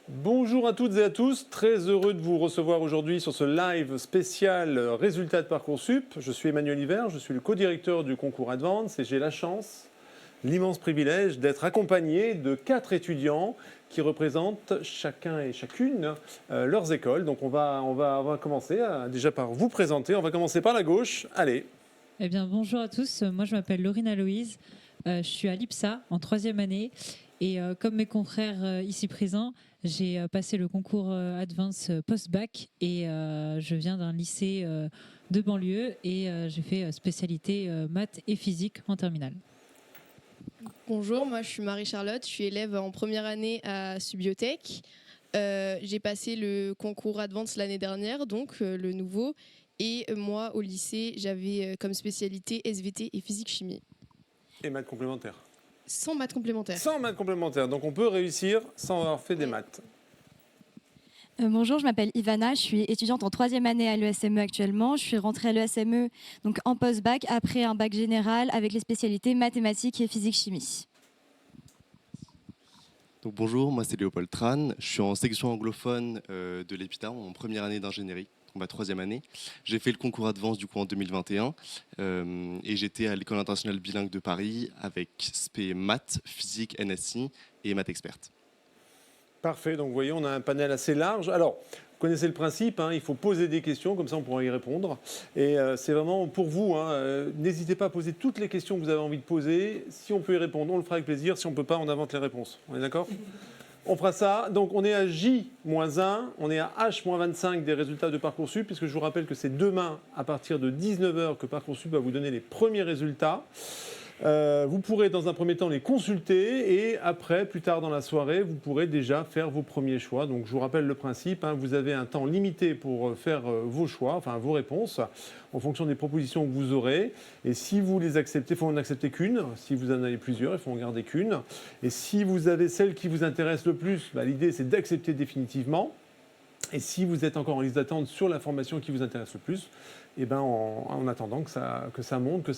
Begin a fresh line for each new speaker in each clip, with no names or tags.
Bonjour à toutes et à tous, très heureux de vous recevoir aujourd'hui sur ce live spécial résultats de Parcoursup. Je suis Emmanuel Hiver, je suis le co-directeur du concours Advance et j'ai la chance, l'immense privilège d'être accompagné de 4 étudiants qui représentent chacun et chacune leurs écoles. Donc on va commencer déjà par vous présenter, on va commencer par la gauche, allez.
Eh bien bonjour à tous, moi je m'appelle Laurine Aloïse, je suis à l'IPSA en 3e année et comme mes confrères ici présents, j'ai passé le concours Advance post-bac et je viens d'un lycée de banlieue et j'ai fait spécialité maths et physique en terminale.
Bonjour, moi je suis Marie-Charlotte, je suis élève en première année à Subiotech. J'ai passé le concours Advance l'année dernière, donc le nouveau. Et moi au lycée, j'avais comme spécialité SVT et physique-chimie.
Et maths complémentaires.
Sans maths complémentaires.
Sans maths complémentaires, donc on peut réussir sans avoir fait des maths.
Bonjour, je m'appelle Ivana, je suis étudiante en 3e année à l'ESME actuellement. Je suis rentrée à l'ESME donc en post-bac après un bac général avec les spécialités mathématiques et physique-chimie.
Donc bonjour, moi c'est Léopold Tran, je suis en section anglophone de l'EPITA en première année d'ingénierie, ma 3e année. J'ai fait le concours Advance du coup en 2021 et j'étais à l'école internationale bilingue de Paris avec spé maths, physique, NSI et maths experte. Parfait,
donc vous voyez, on a un panel assez large. Alors, vous connaissez le principe, il faut poser des questions, comme ça on pourra y répondre. Et c'est vraiment pour vous, n'hésitez pas à poser toutes les questions que vous avez envie de poser. Si on peut y répondre, on le fera avec plaisir. Si on ne peut pas, on invente les réponses. On est d'accord ? On fera ça. Donc on est à J-1, on est à H-25 des résultats de Parcoursup, puisque je vous rappelle que c'est demain, à partir de 19h, que Parcoursup va vous donner les premiers résultats. Vous pourrez dans un premier temps les consulter et après, plus tard dans la soirée, vous pourrez déjà faire vos premiers choix. Donc je vous rappelle le principe, vous avez un temps limité pour faire vos choix, enfin vos réponses, en fonction des propositions que vous aurez. Et si vous les acceptez, il faut en accepter qu'une. Si vous en avez plusieurs, il faut en garder qu'une. Et si vous avez celle qui vous intéresse le plus, l'idée c'est d'accepter définitivement. Et si vous êtes encore en liste d'attente sur l'information qui vous intéresse le plus, en attendant que ça monte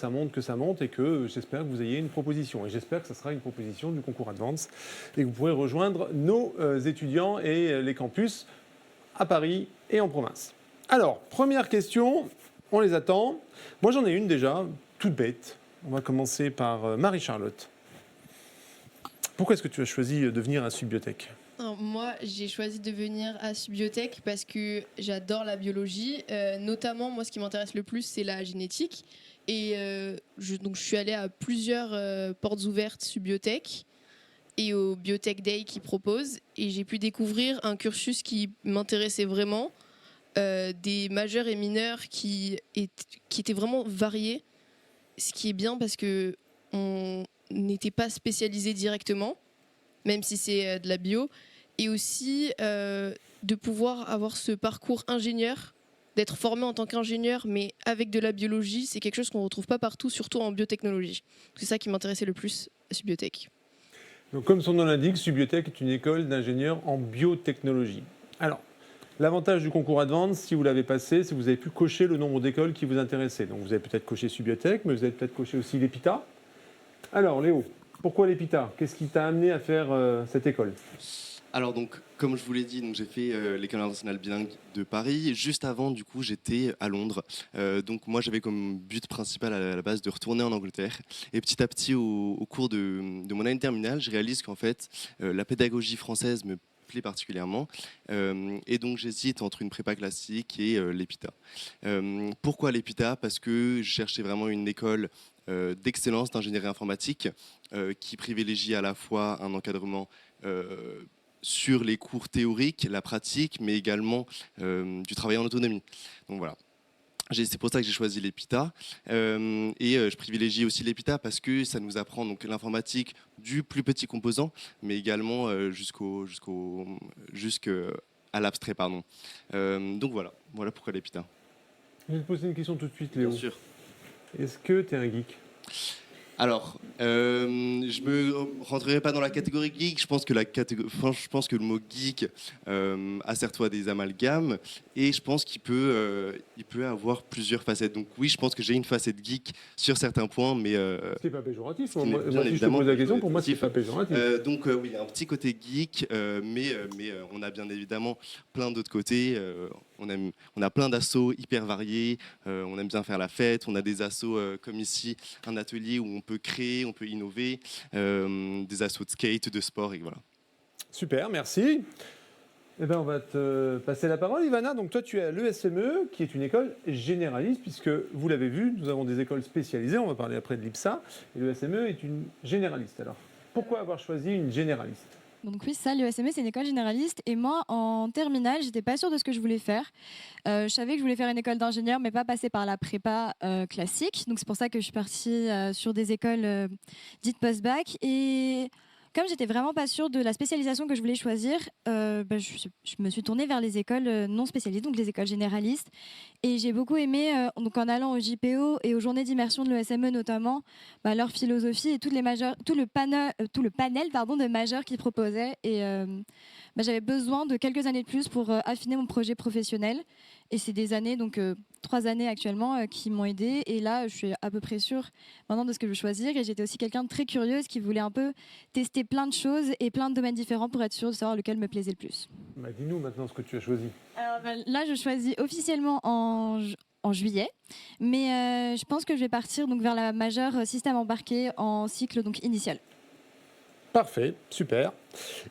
et que j'espère que vous ayez une proposition. Et j'espère que ce sera une proposition du concours Advance et que vous pourrez rejoindre nos étudiants et les campus à Paris et en province. Alors, première question, on les attend. Moi, j'en ai une déjà, toute bête. On va commencer par Marie-Charlotte. Pourquoi est-ce que tu as choisi de venir à Subiotech ?
Alors, moi, j'ai choisi de venir à Subiotech parce que j'adore la biologie. Notamment, moi, ce qui m'intéresse le plus, c'est la génétique. Et donc, je suis allée à plusieurs portes ouvertes Subiotech et au Biotech Day qu'ils proposent. Et j'ai pu découvrir un cursus qui m'intéressait vraiment, des majeurs et mineurs qui étaient vraiment variés. Ce qui est bien parce qu'on n'était pas spécialisé directement, même si c'est de la bio. Et aussi de pouvoir avoir ce parcours ingénieur, d'être formé en tant qu'ingénieur, mais avec de la biologie, c'est quelque chose qu'on ne retrouve pas partout, surtout en biotechnologie. C'est ça qui m'intéressait le plus à Subiotech.
Donc, comme son nom l'indique, Subiotech est une école d'ingénieurs en biotechnologie. Alors, l'avantage du concours Advance, si vous l'avez passé, c'est que vous avez pu cocher le nombre d'écoles qui vous intéressaient. Donc, vous avez peut-être coché Subiotech, mais vous avez peut-être coché aussi l'EPITA. Alors, Léo, pourquoi l'EPITA? Qu'est-ce qui t'a amené à faire cette école?
Alors donc, comme je vous l'ai dit, donc j'ai fait l'école internationale bilingue de Paris. Juste avant, du coup, j'étais à Londres. Donc moi, j'avais comme but principal à la base de retourner en Angleterre. Et petit à petit, au cours de mon année de terminale, je réalise qu'en fait, la pédagogie française me plaît particulièrement. Et donc j'hésite entre une prépa classique et l'EPITA. Pourquoi l'EPITA? Parce que je cherchais vraiment une école d'excellence d'ingénierie informatique qui privilégie à la fois un encadrement sur les cours théoriques, la pratique, mais également du travail en autonomie. Donc voilà. C'est pour ça que j'ai choisi l'EPITA. Je privilégie aussi l'EPITA parce que ça nous apprend donc l'informatique du plus petit composant, mais également jusqu'à l'abstrait. Pardon. Donc voilà pourquoi l'EPITA.
Je vais te poser une question tout de suite, Léo.
Bien sûr.
Est-ce que tu es un geek?
Alors, je me rentrerai pas dans la catégorie geek. Je pense que le mot geek asserre-toi des amalgames et je pense qu'il peut avoir plusieurs facettes. Donc oui, je pense que j'ai une facette geek sur certains points, mais
C'est pas péjoratif.
Ce qui
Moi,
n'est bien
si je te
évidemment
pose la
pas
question, pour moi, c'est
péjoratif.
pas péjoratif.
donc oui, un petit côté geek, mais on a bien évidemment plein d'autres côtés. On a plein d'assos hyper variés. On aime bien faire la fête. On a des assos comme ici, un atelier où on peut créer, on peut innover, des assos de skate, de sport, et voilà.
Super, merci. Eh ben, on va te passer la parole, Ivana. Donc toi, tu es à l'ESME, qui est une école généraliste, puisque vous l'avez vu, nous avons des écoles spécialisées. On va parler après de l'IPSA. Et l'ESME est une généraliste. Alors, pourquoi avoir choisi une généraliste?
Donc oui, ça, l'ESME, c'est une école généraliste. Et moi, en terminale, j'étais pas sûre de ce que je voulais faire. Je savais que je voulais faire une école d'ingénieur, mais pas passer par la prépa classique. Donc c'est pour ça que je suis partie sur des écoles dites post-bac. Et comme j'étais vraiment pas sûre de la spécialisation que je voulais choisir, je me suis tournée vers les écoles non spécialisées, donc les écoles généralistes. Et j'ai beaucoup aimé, donc en allant au JPO et aux journées d'immersion de l'ESME notamment, leur philosophie et tout le panel de majeurs qu'ils proposaient. Et j'avais besoin de quelques années de plus pour affiner mon projet professionnel. Et c'est des années, donc 3 années actuellement, qui m'ont aidée. Et là, je suis à peu près sûre maintenant de ce que je veux choisir. Et j'étais aussi quelqu'un de très curieuse qui voulait un peu tester plein de choses et plein de domaines différents pour être sûre de savoir lequel me plaisait le plus.
Dis-nous maintenant ce que tu as choisi.
Alors, là, je choisis officiellement en juillet, mais je pense que je vais partir donc vers la majeure système embarqué en cycle donc initial.
Parfait, super.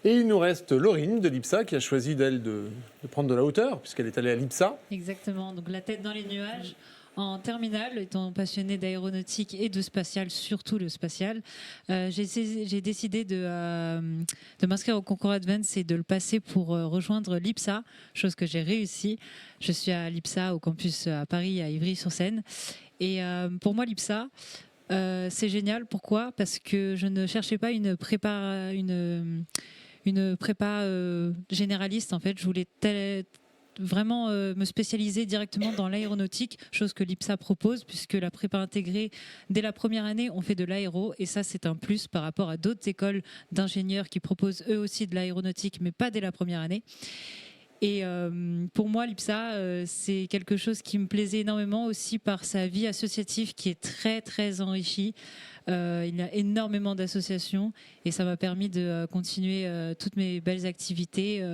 Et il nous reste Laurine de l'IPSA qui a choisi d'elle de prendre de la hauteur puisqu'elle est allée à l'IPSA.
Exactement, donc la tête dans les nuages. En terminale, étant passionnée d'aéronautique et de spatial, surtout le spatial, j'ai décidé de m'inscrire au concours Advance et de le passer pour rejoindre l'IPSA, chose que j'ai réussi. Je suis à l'IPSA au campus à Paris, à Ivry-sur-Seine. Et pour moi, l'IPSA, c'est génial. Pourquoi? Parce que je ne cherchais pas une prépa généraliste. En fait, je voulais vraiment me spécialiser directement dans l'aéronautique, chose que l'IPSA propose, puisque la prépa intégrée, dès la première année, on fait de l'aéro, et ça, c'est un plus par rapport à d'autres écoles d'ingénieurs qui proposent eux aussi de l'aéronautique, mais pas dès la première année. Et pour moi, l'IPSA, c'est quelque chose qui me plaisait énormément aussi par sa vie associative qui est très, très enrichie. Il y a énormément d'associations et ça m'a permis de continuer toutes mes belles activités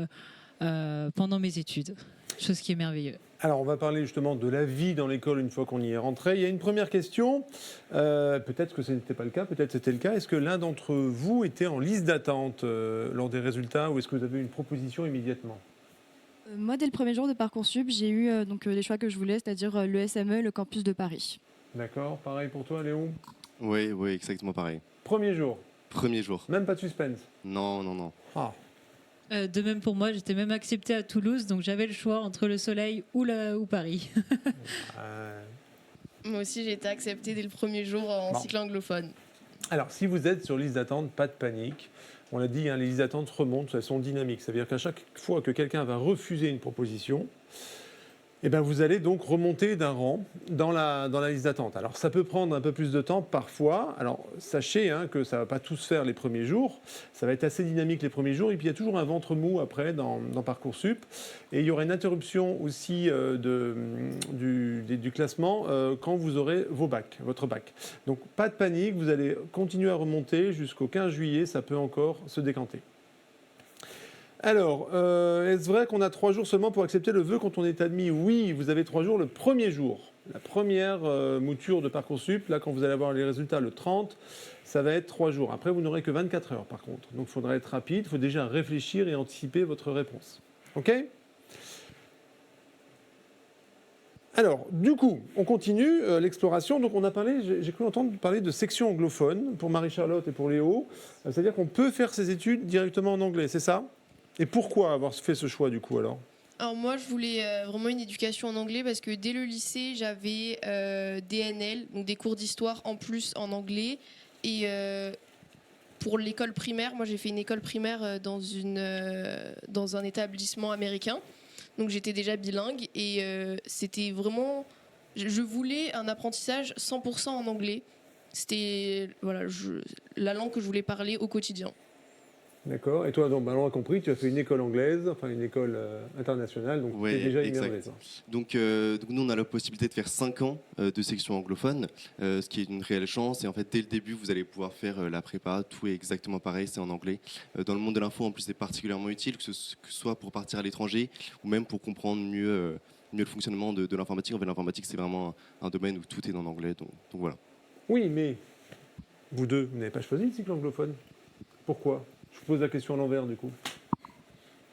pendant mes études, chose qui est merveilleuse.
Alors, on va parler justement de la vie dans l'école une fois qu'on y est rentré. Il y a une première question. Peut-être que ce n'était pas le cas, peut-être c'était le cas. Est-ce que l'un d'entre vous était en liste d'attente lors des résultats ou est-ce que vous avez eu une proposition immédiatement?
Moi, dès le premier jour de Parcoursup, j'ai eu les choix que je voulais, c'est-à-dire le SME, le campus de Paris.
D'accord. Pareil pour toi, Léon?
Oui, oui, exactement pareil.
Premier jour.
Premier jour.
Même pas de suspense.
Non, non, non.
Ah.
De même pour moi, j'étais même acceptée à Toulouse, donc j'avais le choix entre le soleil ou Paris.
Moi aussi, j'ai été acceptée dès le premier jour en
Bon.
cycle anglophone.
Alors, si vous êtes sur liste d'attente, pas de panique. On l'a dit, hein, les listes d'attente remontent, elles sont dynamiques. Ça veut dire qu'à chaque fois que quelqu'un va refuser une proposition, eh ben, vous allez donc remonter d'un rang dans la liste d'attente. Alors, ça peut prendre un peu plus de temps parfois. Alors, sachez hein, que ça ne va pas tout se faire les premiers jours. Ça va être assez dynamique les premiers jours. Et puis, il y a toujours un ventre mou après dans Parcoursup. Et il y aura une interruption aussi du classement quand vous aurez votre bac. Donc, pas de panique. Vous allez continuer à remonter jusqu'au 15 juillet. Ça peut encore se décanter. Alors, est-ce vrai qu'on a 3 jours seulement pour accepter le vœu quand on est admis? Oui, vous avez 3 jours le premier jour. La première mouture de Parcoursup, là, quand vous allez avoir les résultats le 30, ça va être 3 jours. Après, vous n'aurez que 24 heures, par contre. Donc, il faudra être rapide. Il faut déjà réfléchir et anticiper votre réponse. OK? Alors, du coup, on continue l'exploration. Donc, on a parlé, j'ai cru entendre parler de section anglophone pour Marie-Charlotte et pour Léo. C'est-à-dire qu'on peut faire ses études directement en anglais, c'est ça? Et pourquoi avoir fait ce choix du coup alors?
Alors moi, je voulais vraiment une éducation en anglais parce que dès le lycée, j'avais DNL, donc des cours d'histoire en plus en anglais. Et pour l'école primaire, moi j'ai fait une école primaire dans un établissement américain. Donc j'étais déjà bilingue et c'était vraiment... Je voulais un apprentissage 100% en anglais. C'était la langue que je voulais parler au quotidien.
D'accord. Et toi, donc, on a compris, tu as fait une école anglaise, enfin une école internationale, donc tu es déjà immergé.
Donc nous, on a la possibilité de faire 5 ans de section anglophone, ce qui est une réelle chance. Et en fait, dès le début, vous allez pouvoir faire la prépa. Tout est exactement pareil, c'est en anglais. Dans le monde de l'info, en plus, c'est particulièrement utile, que ce soit pour partir à l'étranger ou même pour comprendre mieux le fonctionnement de l'informatique. En fait, l'informatique, c'est vraiment un domaine où tout est en anglais. Donc voilà.
Oui, mais vous deux, vous n'avez pas choisi le cycle anglophone. Pourquoi? Je vous pose la question à l'envers du coup.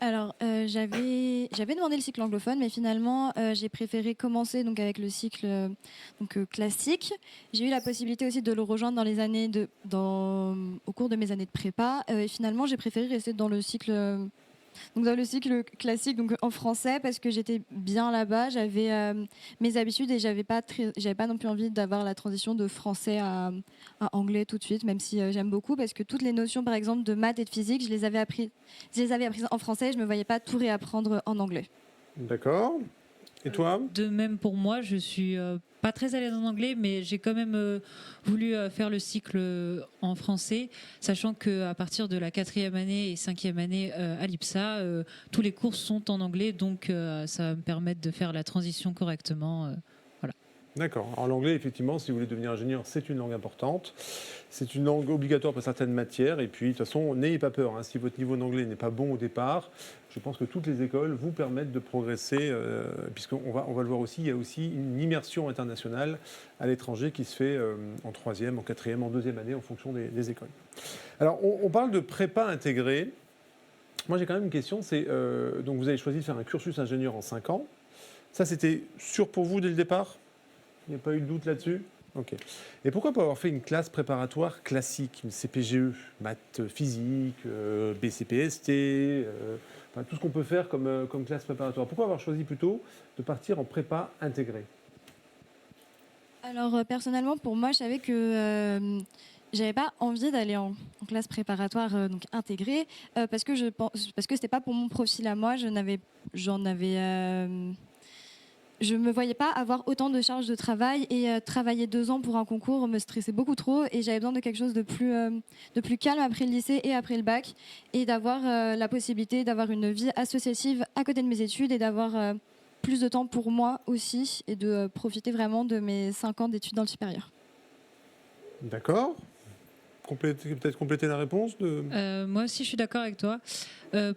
Alors, j'avais demandé le cycle anglophone, mais finalement, j'ai préféré commencer donc, avec le cycle classique. J'ai eu la possibilité aussi de le rejoindre au cours de mes années de prépa. Et finalement, j'ai préféré rester dans le cycle classique, donc en français, parce que j'étais bien là-bas, j'avais mes habitudes et j'avais pas non plus envie d'avoir la transition de français à anglais tout de suite, même si j'aime beaucoup, parce que toutes les notions, par exemple, de maths et de physique, je les avais apprises en français, je me voyais pas tout réapprendre en anglais.
D'accord. Et toi?
De même pour moi, je suis pas très à l'aise en anglais, mais j'ai quand même voulu faire le cycle en français, sachant qu'à partir de la 4e année et 5e année à l'IPSA, tous les cours sont en anglais, donc ça va me permettre de faire la transition correctement. Voilà.
D'accord. Alors l'anglais, effectivement, si vous voulez devenir ingénieur, c'est une langue importante. C'est une langue obligatoire pour certaines matières. Et puis, de toute façon, n'ayez pas peur. Hein. Si votre niveau d'anglais n'est pas bon au départ, je pense que toutes les écoles vous permettent de progresser, puisqu'on va le voir aussi, il y a aussi une immersion internationale à l'étranger qui se fait en 3e, en 4e, en 2e année, en fonction des écoles. Alors, on parle de prépa intégrée. Moi, j'ai quand même une question. Donc, vous avez choisi de faire un cursus ingénieur en 5 ans. Ça, c'était sûr pour vous dès le départ? Il n'y a pas eu de doute là-dessus? Ok. Et pourquoi pas avoir fait une classe préparatoire classique, une CPGE, maths, physique, BCPST, enfin, tout ce qu'on peut faire comme classe préparatoire? Pourquoi avoir choisi plutôt de partir en prépa intégrée?
Alors, personnellement, pour moi, je savais que j'avais pas envie d'aller en classe préparatoire donc intégrée parce que c'était pas pour mon profil à moi. Je me voyais pas avoir autant de charges de travail et travailler 2 ans pour un concours me stressait beaucoup trop et j'avais besoin de quelque chose de plus calme après le lycée et après le bac et d'avoir la possibilité d'avoir une vie associative à côté de mes études et d'avoir plus de temps pour moi aussi et de profiter vraiment de mes 5 ans d'études dans le supérieur.
D'accord. peut-être compléter la réponse
Moi aussi, je suis d'accord avec toi.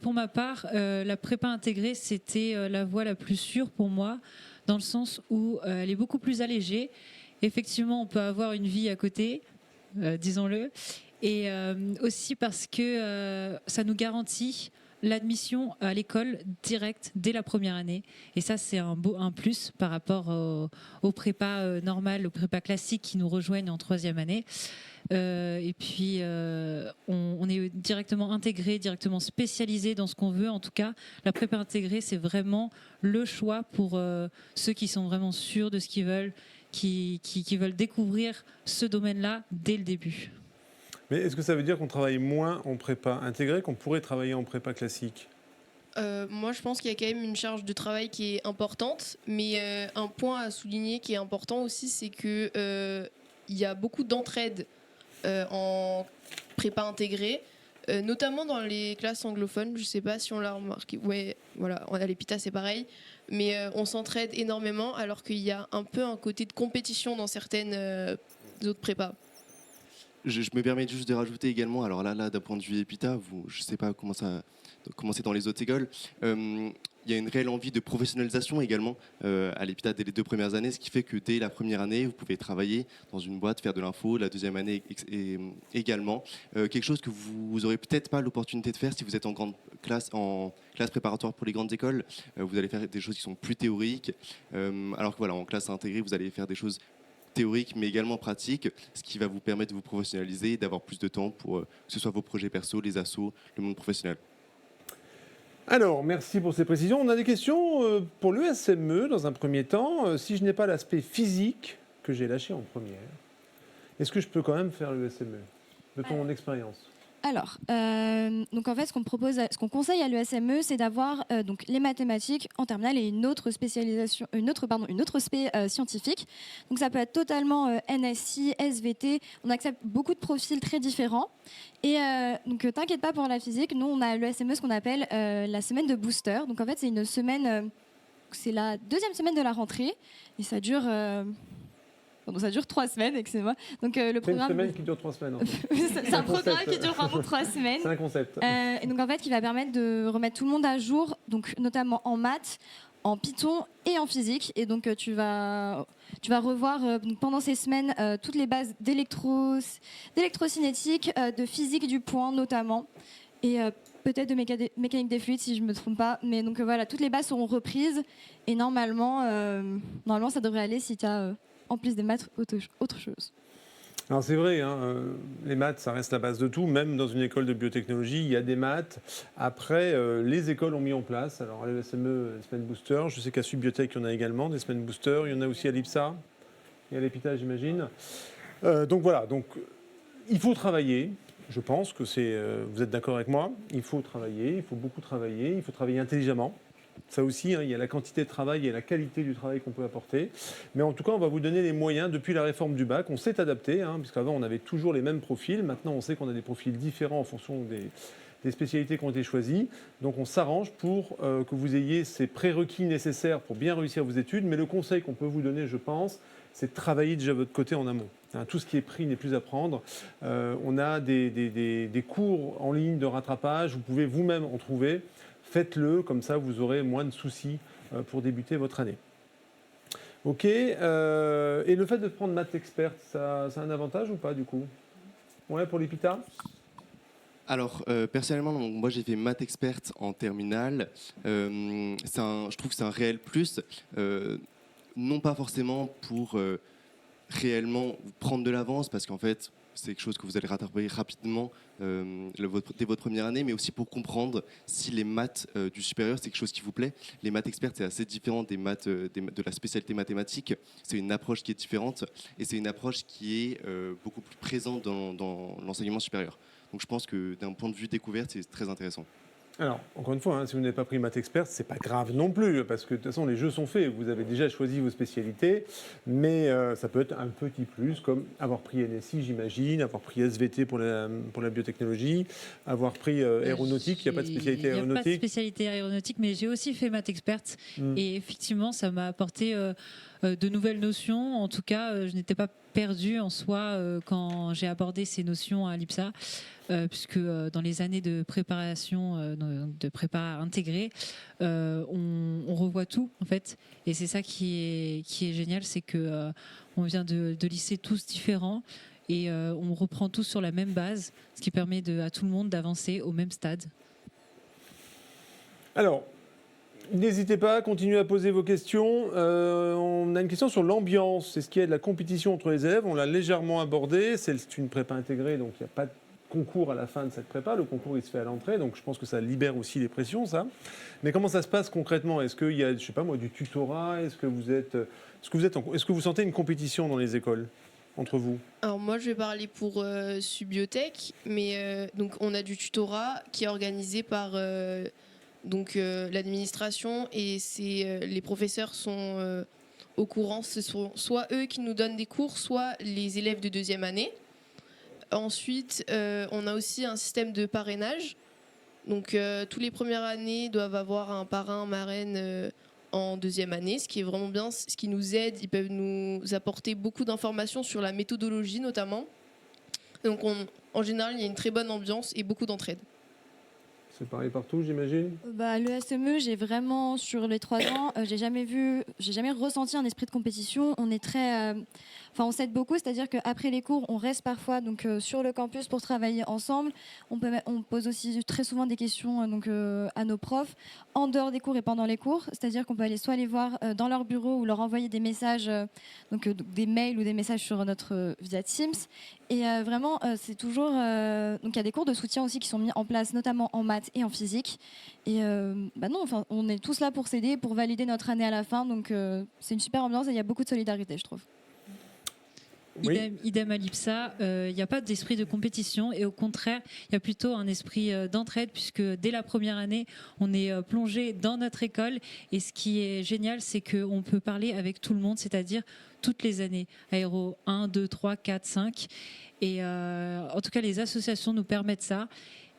Pour ma part, la prépa intégrée, c'était la voie la plus sûre pour moi, dans le sens où elle est beaucoup plus allégée. Effectivement, on peut avoir une vie à côté, disons-le, et aussi parce que ça nous garantit l'admission à l'école directe dès la première année. Et ça, c'est un plus par rapport aux prépas normales, aux prépas classiques qui nous rejoignent en troisième année. Et puis, on est directement intégré, directement spécialisé dans ce qu'on veut. En tout cas, la prépa intégrée, c'est vraiment le choix pour ceux qui sont vraiment sûrs de ce qu'ils veulent, qui veulent découvrir ce domaine-là dès le début.
Mais est-ce que ça veut dire qu'on travaille moins en prépa intégrée qu'on pourrait travailler en prépa classique ?
Moi, je pense qu'il y a quand même une charge de travail qui est importante, mais un point à souligner qui est important aussi, c'est que il y a beaucoup d'entraide en prépa intégrée, notamment dans les classes anglophones. Je ne sais pas si on l'a remarqué. Ouais, voilà, à l'EPITA c'est pareil, mais on s'entraide énormément, alors qu'il y a un peu un côté de compétition dans certaines autres prépas.
Je me permets juste de rajouter également, alors là d'un point de vue EPITA, je ne sais pas comment c'est dans les autres écoles, il y a une réelle envie de professionnalisation également à l'EPITA dès les 2 premières années, ce qui fait que dès la première année, vous pouvez travailler dans une boîte, faire de l'info, la deuxième année également. Quelque chose que vous n'aurez peut-être pas l'opportunité de faire si vous êtes en classe préparatoire pour les grandes écoles. Vous allez faire des choses qui sont plus théoriques, alors que voilà, en classe intégrée, vous allez faire des choses théorique mais également pratique, ce qui va vous permettre de vous professionnaliser et d'avoir plus de temps pour que ce soit vos projets perso, les assos, le monde professionnel.
Alors, merci pour ces précisions. On a des questions pour l'ESME dans un premier temps. Si je n'ai pas l'aspect physique que j'ai lâché en première, est-ce que je peux quand même faire l'ESME de ton expérience ?
Alors, donc en fait, ce qu'on conseille à l'ESME, c'est d'avoir donc les mathématiques en terminale et une autre spécialisation, une autre spé scientifique. Donc ça peut être totalement NSI, SVT. On accepte beaucoup de profils très différents. Et donc t'inquiète pas pour la physique. Nous, on a à l'ESME ce qu'on appelle la semaine de booster. Donc en fait, c'est une semaine, c'est la deuxième semaine de la rentrée et ça dure. Donc ça dure 3 semaines, excusez-moi. Donc le programme.
C'est une semaine qui dure 3 semaines. En fait.
C'est un programme qui dure vraiment 3 semaines.
C'est un concept.
Et donc en fait, qui va permettre de remettre tout le monde à jour, donc notamment en maths, en Python et en physique. Et donc tu vas revoir donc, pendant ces semaines toutes les bases d'électrocinétique, de physique du point notamment, et peut-être de mécanique des fluides si je ne me trompe pas. Mais donc voilà, toutes les bases seront reprises et normalement ça devrait aller si tu as en plus des maths autre chose.
Alors c'est vrai, les maths, ça reste la base de tout. Même dans une école de biotechnologie, il y a des maths. Après, les écoles ont mis en place, alors à l'ESME, les semaines booster. Je sais qu'à Subbiotech, il y en a également des semaines booster. Il y en a aussi à l'IPSA et à l'EPITA, j'imagine. Donc voilà, il faut travailler. Je pense que vous êtes d'accord avec moi. Il faut travailler, il faut beaucoup travailler, il faut travailler intelligemment. Ça aussi, il y a la quantité de travail et la qualité du travail qu'on peut apporter. Mais en tout cas, on va vous donner les moyens. Depuis la réforme du bac, on s'est adapté, puisqu'avant, on avait toujours les mêmes profils. Maintenant, on sait qu'on a des profils différents en fonction des spécialités qui ont été choisies. Donc, on s'arrange pour que vous ayez ces prérequis nécessaires pour bien réussir vos études. Mais le conseil qu'on peut vous donner, je pense, c'est de travailler déjà votre côté en amont. Tout ce qui est pris n'est plus à prendre. On a des cours en ligne de rattrapage. Vous pouvez vous-même en trouver. Faites-le, comme ça vous aurez moins de soucis pour débuter votre année. Ok, et le fait de prendre maths experte, ça a un avantage ou pas du coup ? Ouais, pour l'EPITA ?
Alors, personnellement, moi j'ai fait maths experte en terminale. Je trouve que c'est un réel plus. Non pas forcément pour réellement prendre de l'avance, parce qu'en fait, c'est quelque chose que vous allez rattraper rapidement dès votre première année, mais aussi pour comprendre si les maths du supérieur, c'est quelque chose qui vous plaît. Les maths expertes, c'est assez différent des maths de la spécialité mathématique. C'est une approche qui est différente et c'est une approche qui est beaucoup plus présente dans l'enseignement supérieur. Donc je pense que d'un point de vue découverte, c'est très intéressant.
Alors, encore une fois, hein, si vous n'avez pas pris maths expert, c'est pas grave non plus, parce que de toute façon, les jeux sont faits. Vous avez déjà choisi vos spécialités, mais ça peut être un petit plus, comme avoir pris NSI, j'imagine, avoir pris SVT pour la biotechnologie, avoir pris aéronautique. Il n'y a pas de spécialité
Il n'y a pas de
aéronautique.
spécialité aéronautique, mais j'ai aussi fait maths experte. Et effectivement, ça m'a apporté de nouvelles notions. En tout cas, je n'étais pas perdue en soi quand j'ai abordé ces notions à l'IPSA. Puisque dans les années de préparation, de prépa intégrée, on revoit tout en fait, et c'est ça qui est génial, c'est que on vient de lycées tous différents et on reprend tous sur la même base, ce qui permet à tout le monde d'avancer au même stade.
Alors, n'hésitez pas à continuer à poser vos questions. On a une question sur l'ambiance. Est-ce qu'il y a de la compétition entre les élèves? On l'a légèrement abordé. C'est une prépa intégrée, donc il n'y a pas de concours à la fin de cette prépa. Le concours, il se fait à l'entrée, donc je pense que ça libère aussi les pressions, ça. Mais comment ça se passe concrètement? Est-ce qu'il y a, je sais pas moi, du tutorat? Est-ce que vous sentez une compétition dans les écoles entre vous?
Alors moi je vais parler pour Subiotech, mais donc on a du tutorat qui est organisé par l'administration, et les professeurs sont au courant. Ce sont soit eux qui nous donnent des cours, soit les élèves de deuxième année. Ensuite, on a aussi un système de parrainage. Donc, tous les premières années doivent avoir un parrain, marraine en deuxième année, ce qui est vraiment bien, ce qui nous aide. Ils peuvent nous apporter beaucoup d'informations sur la méthodologie notamment. Donc, en général, il y a une très bonne ambiance et beaucoup d'entraide.
C'est pareil partout, j'imagine?
Le SME, j'ai vraiment, sur les 3 ans, j'ai jamais ressenti un esprit de compétition. On est très... on s'aide beaucoup, c'est-à-dire qu'après les cours, on reste parfois sur le campus pour travailler ensemble. On pose aussi très souvent des questions à nos profs, en dehors des cours et pendant les cours. C'est-à-dire qu'on peut aller soit les voir dans leur bureau ou leur envoyer des messages, des mails ou des messages sur via Teams. Et vraiment, c'est toujours... donc il y a des cours de soutien aussi qui sont mis en place, notamment en maths et en physique. Et on est tous là pour s'aider, pour valider notre année à la fin. Donc c'est une super ambiance et il y a beaucoup de solidarité, je trouve.
Oui.
Idem à l'IPSA, il n'y a pas d'esprit de compétition, et au contraire, il y a plutôt un esprit d'entraide, puisque dès la première année, on est plongé dans notre école, et ce qui est génial, c'est qu'on peut parler avec tout le monde, c'est-à-dire toutes les années, aéro 1, 2, 3, 4, 5, et en tout cas les associations nous permettent ça.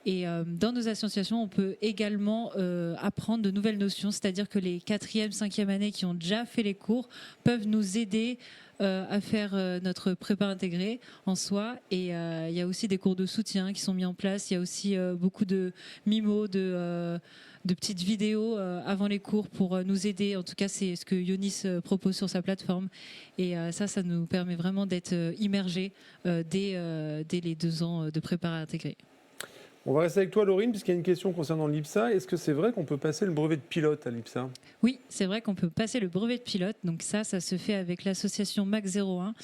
Et dans nos associations, on peut également apprendre de nouvelles notions, c'est-à-dire que les 4e, 5e années qui ont déjà fait les cours peuvent nous aider à faire notre prépa intégrée en soi. Et il y a aussi des cours de soutien qui sont mis en place. Il y a aussi beaucoup de mimos, de petites vidéos avant les cours pour nous aider. En tout cas, c'est ce que Yonis propose sur sa plateforme. Et ça nous permet vraiment d'être immergés dès les 2 ans de prépa intégrée.
On va rester avec toi, Laurine, puisqu'il y a une question concernant l'IPSA. Est-ce que c'est vrai qu'on peut passer le brevet de pilote à l'IPSA?
Oui, c'est vrai qu'on peut passer le brevet de pilote. Donc ça se fait avec l'association MAC 01.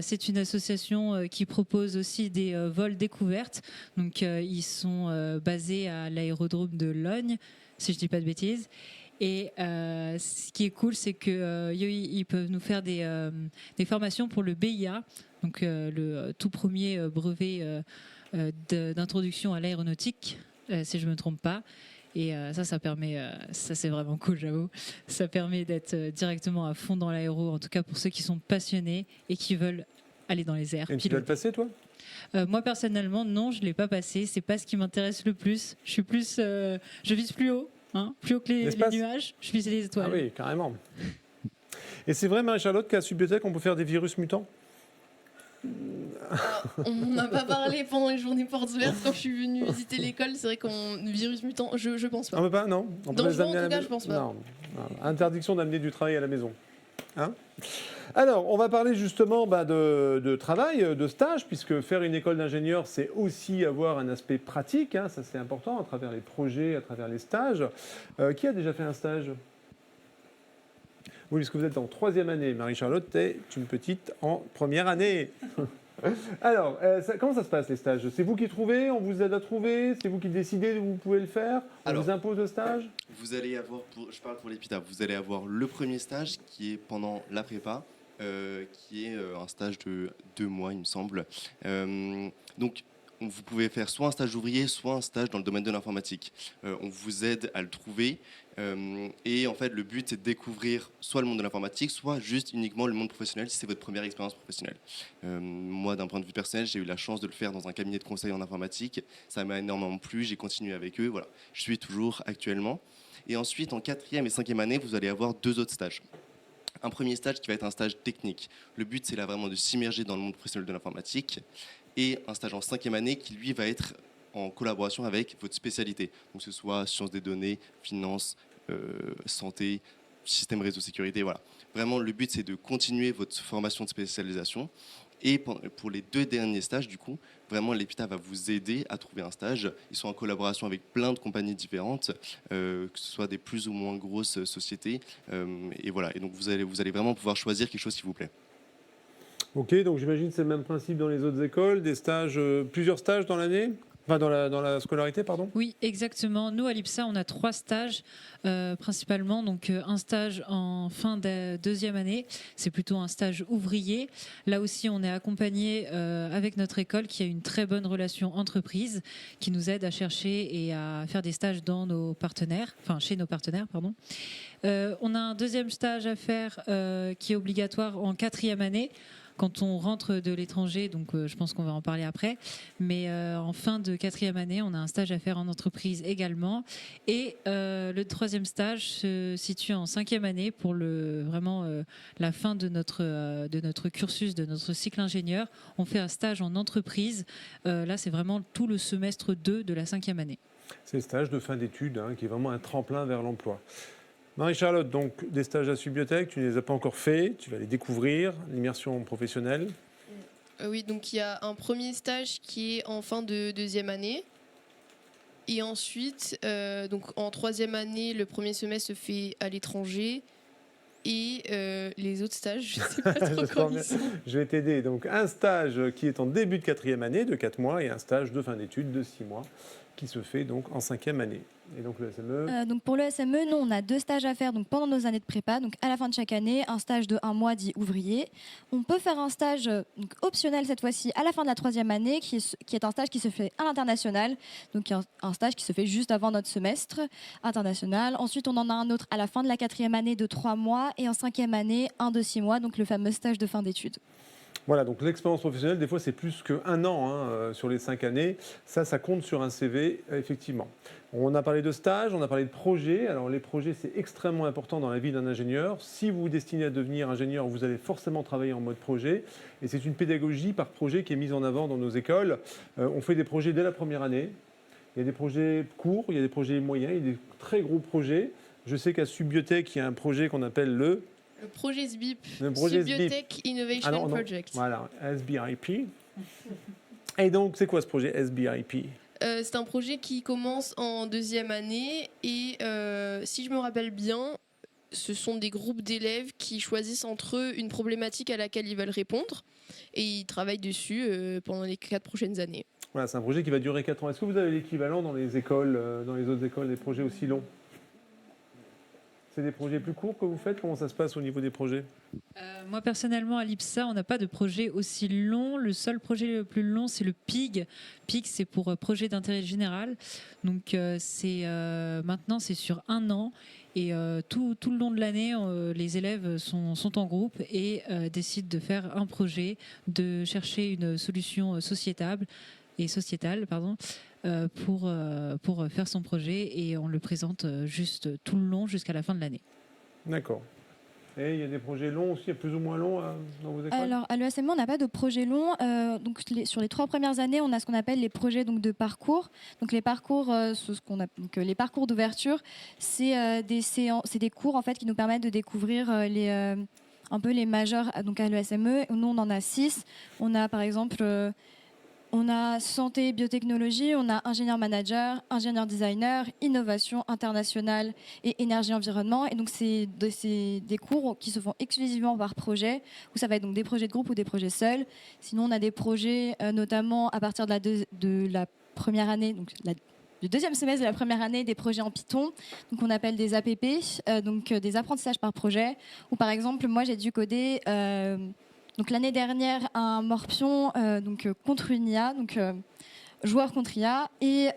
C'est une association qui propose aussi des vols découvertes. Donc ils sont basés à l'aérodrome de Logne, si je dis pas de bêtises. Et ce qui est cool, c'est qu'ils peuvent nous faire des formations pour le BIA, donc le tout premier brevet d'introduction à l'aéronautique, si je ne me trompe pas. Et ça permet, ça c'est vraiment cool, j'avoue. Ça permet d'être directement à fond dans l'aéro, en tout cas pour ceux qui sont passionnés et qui veulent aller dans les airs.
Et tu dois le passer, toi?
Moi personnellement, non, je ne l'ai pas passé. C'est pas ce qui m'intéresse le plus. Je vise plus haut, plus haut que les nuages. Je vise les étoiles.
Ah oui, carrément. Et c'est vrai, Marie-Charlotte, qu'à Subiotech, on peut faire des virus mutants?
On n'a pas parlé pendant les journées portes ouvertes quand je suis venue visiter l'école. C'est vrai qu'on virus mutant, je pense pas.
On peut pas, non? On peut
Dangereux,
les amener
en
à
tout
la
cas, je pense pas.
Non. Interdiction d'amener du travail à la maison. Alors, on va parler justement de travail, de stage, puisque faire une école d'ingénieur, c'est aussi avoir un aspect pratique. Ça, c'est important, à travers les projets, à travers les stages. Qui a déjà fait un stage? Oui, puisque vous êtes en 3e année. Marie-Charlotte est une petite en 1re année. Alors, comment ça se passe les stages? C'est vous qui trouvez? On vous aide à trouver? C'est vous qui décidez où vous pouvez le faire? On vous impose le stage?
Vous allez avoir, je parle pour l'EPITA, vous allez avoir le premier stage qui est pendant la prépa, qui est un stage de 2 mois, il me semble. Donc, vous pouvez faire soit un stage ouvrier, soit un stage dans le domaine de l'informatique. On vous aide à le trouver. Et en fait, le but, c'est de découvrir soit le monde de l'informatique, soit juste uniquement le monde professionnel, si c'est votre première expérience professionnelle. Moi, d'un point de vue personnel, j'ai eu la chance de le faire dans un cabinet de conseil en informatique. Ça m'a énormément plu, j'ai continué avec eux. Voilà, je suis toujours actuellement. Et ensuite, en 4e et 5e année, vous allez avoir 2 autres stages. Un premier stage qui va être un stage technique. Le but, c'est là vraiment de s'immerger dans le monde professionnel de l'informatique. Et un stage en 5e année qui, lui, va être en collaboration avec votre spécialité. Donc, que ce soit sciences des données, finance, santé, système réseau sécurité, voilà. Vraiment, le but, c'est de continuer votre formation de spécialisation. Et pour les 2 derniers stages, du coup, vraiment, l'EPITA va vous aider à trouver un stage. Ils sont en collaboration avec plein de compagnies différentes, que ce soit des plus ou moins grosses sociétés. Et voilà. Et donc, vous allez vraiment pouvoir choisir quelque chose qui vous plaît.
Ok, donc j'imagine que c'est le même principe dans les autres écoles, des stages, plusieurs stages dans l'année. Enfin, dans la scolarité, pardon.
Oui, exactement. Nous, à l'IPSA, on a 3 stages principalement. Donc, un stage en fin de 2e année, c'est plutôt un stage ouvrier. Là aussi, on est accompagné avec notre école qui a une très bonne relation entreprise, qui nous aide à chercher et à faire des stages dans nos partenaires, enfin chez nos partenaires, pardon. On a un 2e stage à faire qui est obligatoire en 4e année. Quand on rentre de l'étranger, donc je pense qu'on va en parler après, mais en fin de 4e année, on a un stage à faire en entreprise également. Et le 3e stage se situe en 5e année pour vraiment la fin de notre cursus, de notre cycle ingénieur. On fait un stage en entreprise. Là, c'est vraiment tout le semestre 2 de la 5e année.
C'est le stage de fin d'études, qui est vraiment un tremplin vers l'emploi. Marie-Charlotte, donc des stages à Subiotech, tu ne les as pas encore faits, tu vas les découvrir, l'immersion professionnelle.
Oui, donc il y a un premier stage qui est en fin de 2e année. Et ensuite, donc en 3e année, le premier semestre se fait à l'étranger. Et les autres stages, je ne sais pas trop quand ils sont.
Je vais t'aider. Donc un stage qui est en début de 4e année, de 4 mois, et un stage de fin d'études de 6 mois, qui se fait donc en 5e année. Et donc le SME
Donc pour le SME, nous, on a 2 stages à faire donc pendant nos années de prépa. Donc à la fin de chaque année, un stage de 1 mois dit ouvrier. On peut faire un stage donc optionnel cette fois-ci à la fin de la 3e année, qui est un stage qui se fait à l'international. Donc un stage qui se fait juste avant notre semestre international. Ensuite, on en a un autre à la fin de la 4e année de 3 mois et en 5e année, un de 6 mois, donc le fameux stage de fin d'études.
Voilà, donc l'expérience professionnelle, des fois, c'est plus qu'1 an sur les 5 années. Ça compte sur un CV, effectivement. On a parlé de stage, on a parlé de projets. Alors, les projets, c'est extrêmement important dans la vie d'un ingénieur. Si vous vous destinez à devenir ingénieur, vous allez forcément travailler en mode projet. Et c'est une pédagogie par projet qui est mise en avant dans nos écoles. On fait des projets dès la première année. Il y a des projets courts, il y a des projets moyens, il y a des très gros projets. Je sais qu'à Subiotech, il y a un projet qu'on appelle le
projet SBIP,
le projet
Subiotech Innovation Project.
Voilà, SBIP. Et donc, c'est quoi ce projet SBIP ?
C'est un projet qui commence en 2e année et si je me rappelle bien, ce sont des groupes d'élèves qui choisissent entre eux une problématique à laquelle ils veulent répondre et ils travaillent dessus pendant les 4 prochaines années.
Voilà, c'est un projet qui va durer 4 ans. Est-ce que vous avez l'équivalent dans les écoles, dans les autres écoles, des projets aussi longs ? C'est des projets plus courts que vous faites ? Comment ça se passe au niveau des projets ?
Moi, personnellement, à l'IPSA, on n'a pas de projet aussi long. Le seul projet le plus long, c'est le PIG. PIG, c'est pour projet d'intérêt général. Donc, maintenant, c'est sur 1 an. Et tout le long de l'année, les élèves sont en groupe et décident de faire un projet, de chercher une solution sociétale, pour faire son projet, et on le présente juste tout le long jusqu'à la fin de l'année.
D'accord. Et il y a des projets longs aussi, plus ou moins longs dans vos écoles ?
Alors, à l'ESME, on n'a pas de projet long. Donc, sur les 3 premières années, on a ce qu'on appelle les projets donc, de parcours. Donc, les parcours, les parcours d'ouverture, c'est des cours en fait, qui nous permettent de découvrir un peu les majeurs donc, à l'ESME. Nous, on en a 6. On a, par exemple... on a santé, biotechnologie, on a ingénieur manager, ingénieur designer, innovation internationale et énergie environnement. Et donc, c'est des cours qui se font exclusivement par projet, où ça va être donc des projets de groupe ou des projets seuls. Sinon, on a des projets, notamment à partir de la première année, donc du 2e semestre de la première année, des projets en Python, donc on appelle des APP, donc des apprentissages par projet. Ou par exemple, moi, j'ai dû coder... donc l'année dernière, un morpion contre une IA. Donc joueur contre IA. Et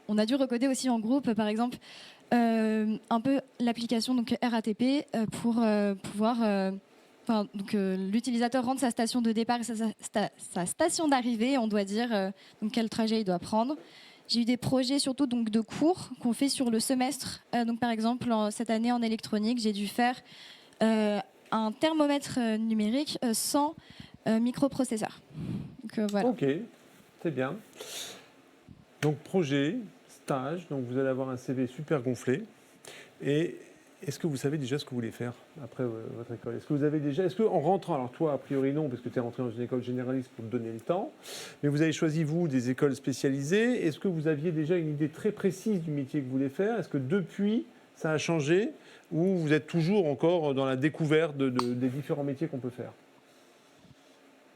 on a dû recoder aussi en groupe, par exemple, un peu l'application donc RATP pour pouvoir. L'utilisateur rentre sa station de départ et sa station d'arrivée, on doit dire donc quel trajet il doit prendre. J'ai eu des projets surtout donc, de cours qu'on fait sur le semestre. Donc, par exemple, cette année en électronique, j'ai dû faire un thermomètre numérique sans microprocesseur. Donc, voilà.
Ok, c'est bien. Donc projet, stage, donc vous allez avoir un CV super gonflé. Et est-ce que vous savez déjà ce que vous voulez faire après votre école? Est-ce qu'en rentrant, alors toi a priori non, parce que tu es rentré dans une école généraliste pour te donner le temps, mais vous avez choisi vous des écoles spécialisées. Est-ce que vous aviez déjà une idée très précise du métier que vous voulez faire? Est-ce que depuis ça a changé ou vous êtes toujours encore dans la découverte des différents métiers qu'on peut faire?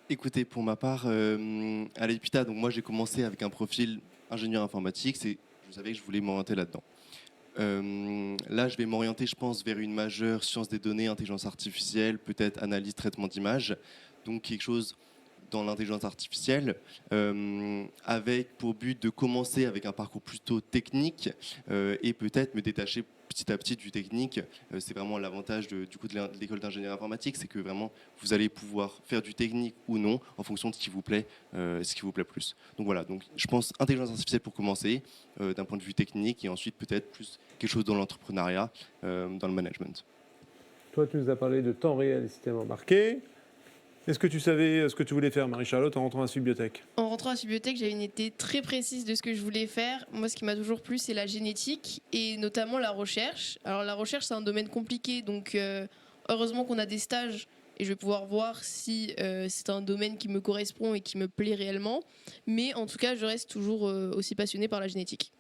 Écoutez, pour ma part, à l'EPITA, donc moi j'ai commencé avec un profil ingénieur informatique, je savais que je voulais m'orienter là-dedans. Là, je vais m'orienter, je pense, vers une majeure sciences des données, intelligence artificielle, peut-être analyse, traitement d'images, donc quelque chose dans l'intelligence artificielle, avec pour but de commencer avec un parcours plutôt technique et peut-être me détacher petit à petit du technique. C'est vraiment l'avantage de l'école d'ingénierie informatique, c'est que vraiment vous allez pouvoir faire du technique ou non en fonction de ce qui vous plaît, plus. Donc voilà, donc je pense intelligence artificielle pour commencer, d'un point de vue technique, et ensuite peut-être plus quelque chose dans l'entrepreneuriat, dans le management.
Toi, tu nous as parlé de temps réel et système embarqué. Est-ce que tu savais ce que tu voulais faire, Marie-Charlotte, en rentrant à Subbiotech?
En rentrant à Subbiotech, j'avais une idée très précise de ce que je voulais faire. Moi, ce qui m'a toujours plu, c'est la génétique et notamment la recherche. Alors, la recherche, c'est un domaine compliqué, donc heureusement qu'on a des stages et je vais pouvoir voir si c'est un domaine qui me correspond et qui me plaît réellement. Mais en tout cas, je reste toujours aussi passionnée par la génétique.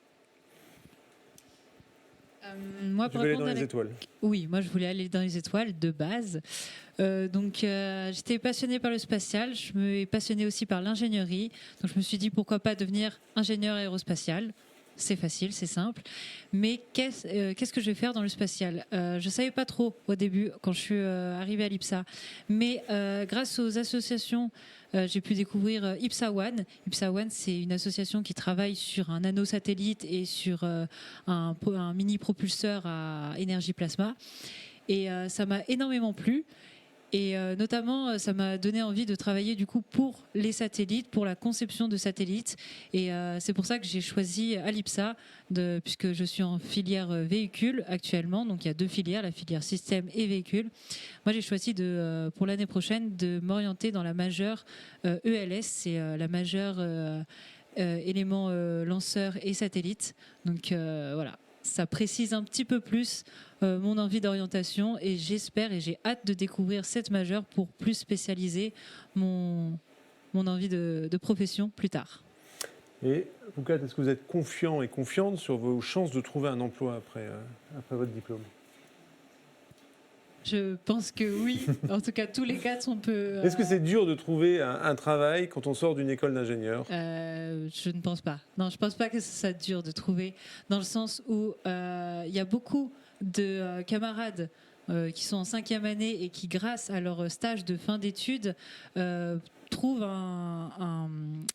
Moi,
Tu veux aller dans les étoiles?
Oui, moi je voulais aller dans les étoiles de base. J'étais passionnée par le spatial, je me suis passionnée aussi par l'ingénierie. Donc je me suis dit pourquoi pas devenir ingénieur aérospatial. C'est facile, c'est simple. Mais qu'est-ce que je vais faire dans le spatial? Je ne savais pas trop au début quand je suis arrivée à l'IPSA. Mais grâce aux associations, j'ai pu découvrir IPSA One. IPSA One, c'est une association qui travaille sur un nanosatellite et sur un mini propulseur à énergie plasma. Et ça m'a énormément plu. Et notamment, ça m'a donné envie de travailler du coup pour les satellites, pour la conception de satellites. Et c'est pour ça que j'ai choisi à l'IPSA, puisque je suis en filière véhicule actuellement. Donc il y a deux filières, la filière système et véhicule. Moi, j'ai choisi pour l'année prochaine de m'orienter dans la majeure ELS, c'est la majeure élément lanceur et satellite. Donc voilà. Ça précise un petit peu plus mon envie d'orientation et j'espère et j'ai hâte de découvrir cette majeure pour plus spécialiser mon envie de profession plus tard.
Et Foucault, est-ce que vous êtes confiant et confiante sur vos chances de trouver un emploi après votre diplôme?
Je pense que oui. En tout cas, tous les quatre, on peut...
Est-ce que c'est dur de trouver un travail quand on sort d'une école d'ingénieur?
Je ne pense pas. Non, je ne pense pas que ce soit dur de trouver, dans le sens où il y a beaucoup de camarades qui sont en 5e année et qui, grâce à leur stage de fin d'études, trouvent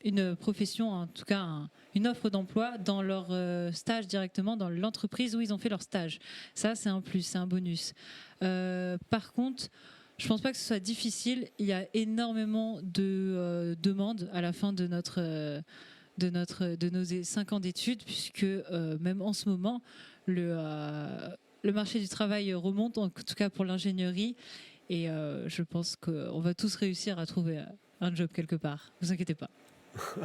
une profession, en tout cas une offre d'emploi dans leur stage directement dans l'entreprise où ils ont fait leur stage. Ça, c'est un plus, c'est un bonus. Par contre, je ne pense pas que ce soit difficile. Il y a énormément de demandes à la fin de nos 5 ans d'études, puisque même en ce moment, le marché du travail remonte, en tout cas pour l'ingénierie. Et je pense qu'on va tous réussir à trouver un job quelque part. Ne vous inquiétez pas.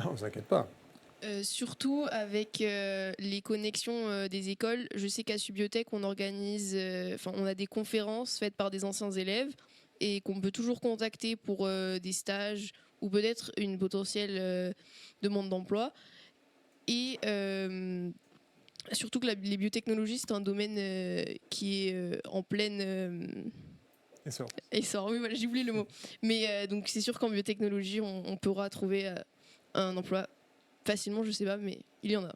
On ne s'inquiète pas.
Surtout avec les connexions des écoles. Je sais qu'à Subbiotech, on organise, on a des conférences faites par des anciens élèves et qu'on peut toujours contacter pour des stages ou peut-être une potentielle demande d'emploi. Et surtout que les biotechnologies, c'est un domaine qui est en pleine... Essor, oui, voilà, j'ai oublié le mot. Mais donc c'est sûr qu'en biotechnologie, on pourra trouver un emploi facilement, je sais pas, mais il y en a.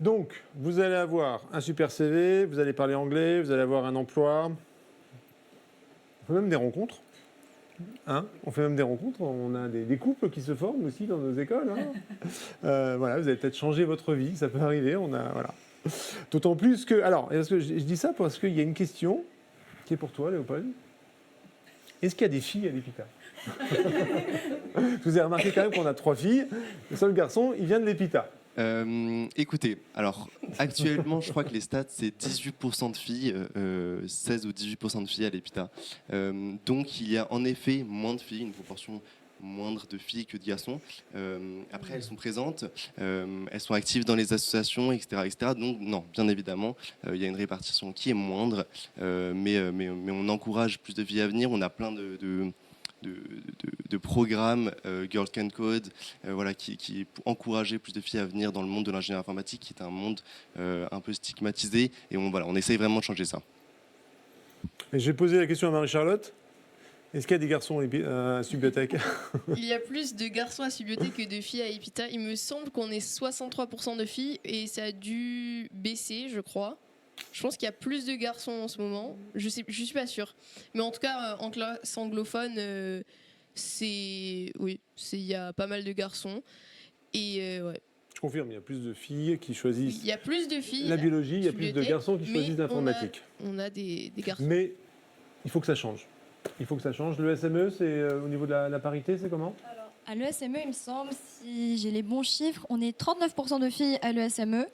Donc, vous allez avoir un super CV, vous allez parler anglais, vous allez avoir un emploi, même des rencontres. Hein, on fait même des rencontres, on a des couples qui se forment aussi dans nos écoles. Hein. Voilà, vous avez peut-être changé votre vie, ça peut arriver. Voilà. D'autant plus que... Alors, parce que je dis ça parce qu'il y a une question qui est pour toi, Léopold. Est-ce qu'il y a des filles à l'EPITA? Vous avez remarqué quand même qu'on a 3 filles. Le seul garçon, il vient de l'EPITA.
Écoutez, alors actuellement, je crois que les stats, c'est 18% de filles, 16 ou 18% de filles à l'EPITA. Donc, il y a en effet moins de filles, une proportion moindre de filles que de garçons. Après, elles sont présentes, elles sont actives dans les associations, etc. etc. Donc, non, bien évidemment, il y a une répartition qui est moindre, mais on encourage plus de filles à venir. On a plein de programmes, Girls Can Code, voilà, qui pour encourager plus de filles à venir dans le monde de l'ingénierie informatique, qui est un monde un peu stigmatisé. Et on essaye vraiment de changer ça.
Et j'ai posé la question à Marie-Charlotte. Est-ce qu'il y a des garçons à Subiotech?
Il y a plus de garçons à Subiotech que de filles à EPITA. Il me semble qu'on est 63% de filles et ça a dû baisser, je crois. Je pense qu'il y a plus de garçons en ce moment. Je suis pas sûre. Mais en tout cas, en classe anglophone, il y a pas mal de garçons. Et ouais.
Je confirme, il y a plus de filles qui choisissent
Il y a plus de filles
la biologie, il y a plus de garçons qui choisissent l'informatique.
On a des garçons.
Mais il faut que ça change. Il faut que ça change. Le SME, c'est au niveau de la parité, c'est comment?
Alors, à l'ESME, il me semble, si j'ai les bons chiffres, on est 39% de filles à l'ESME.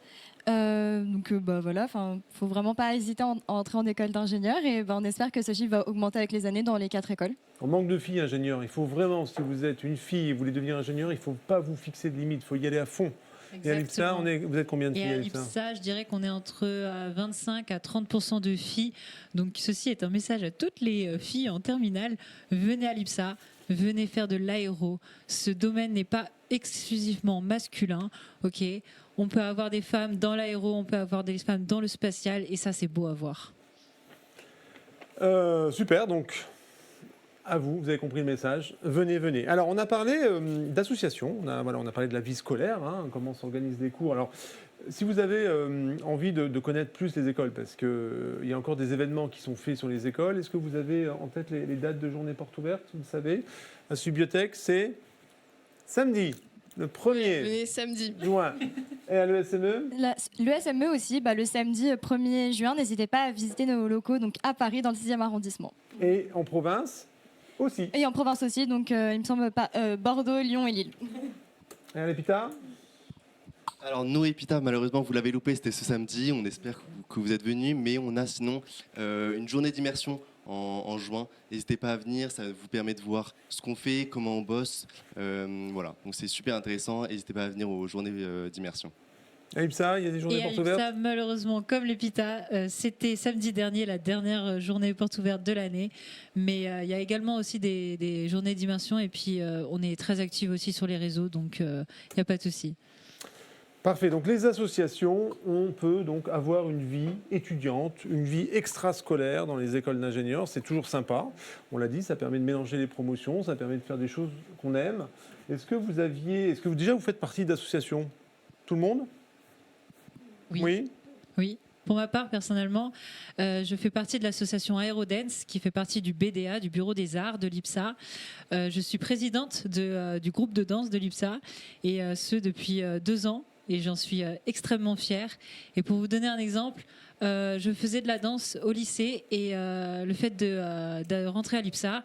Donc voilà, faut vraiment pas hésiter à entrer en école d'ingénieur et on espère que ce chiffre va augmenter avec les années dans les 4 écoles.
On manque de filles ingénieurs. Il faut vraiment, si vous êtes une fille et vous voulez devenir ingénieur, il ne faut pas vous fixer de limite, il faut y aller à fond.
Exactement.
Et à l'IPSA, vous êtes combien de filles
et à
l'IPSA?
l'IPSA, je dirais qu'on est entre 25 à 30% de filles. Donc ceci est un message à toutes les filles en terminale. Venez à l'IPSA, venez faire de l'aéro. Ce domaine n'est pas exclusivement masculin. Ok, on peut avoir des femmes dans l'aéro, on peut avoir des femmes dans le spatial, et ça c'est beau à voir.
Super, donc à vous, vous avez compris le message. Venez, venez. Alors, on a parlé d'associations, on a parlé de la vie scolaire, hein, comment s'organisent les cours. Alors, si vous avez envie de connaître plus les écoles, parce qu'il y a encore des événements qui sont faits sur les écoles, est-ce que vous avez en tête les dates de journée porte ouverte? Vous le savez, à Subiotech, c'est samedi, le 1er
Venez samedi.
juin. Et à l'ESME?
L'ESME aussi, le samedi 1er juin, n'hésitez pas à visiter nos locaux donc à Paris, dans le 6e arrondissement.
Et en province aussi.
Et en province aussi, donc il me semble pas Bordeaux, Lyon et Lille.
Et à l'EPITA?
Alors, nos EPITA, malheureusement, vous l'avez loupé, c'était ce samedi. On espère que vous êtes venus, mais on a sinon une journée d'immersion en juin. N'hésitez pas à venir, ça vous permet de voir ce qu'on fait, comment on bosse. Voilà, donc c'est super intéressant. N'hésitez pas à venir aux journées d'immersion.
À l'IPSA, il y a des journées
Et à
portes ouvertes?
l'IPSA, malheureusement, comme l'EPITA, c'était samedi dernier la dernière journée porte ouverte de l'année. Mais il y a également aussi des journées d'immersion. Et puis, on est très actifs aussi sur les réseaux, donc il n'y a pas de souci.
Parfait. Donc les associations, on peut donc avoir une vie étudiante, une vie extrascolaire dans les écoles d'ingénieurs. C'est toujours sympa. On l'a dit, ça permet de mélanger les promotions, ça permet de faire des choses qu'on aime. Est-ce que déjà vous faites partie d'associations? Tout le monde?
Oui. Oui. Pour ma part, personnellement, je fais partie de l'association Aérodance, qui fait partie du BDA, du Bureau des Arts de l'IPSA. Je suis présidente du groupe de danse de l'IPSA, et ce depuis 2 ans. Et j'en suis extrêmement fière. Et pour vous donner un exemple, je faisais de la danse au lycée, et le fait de rentrer à l'IPSA,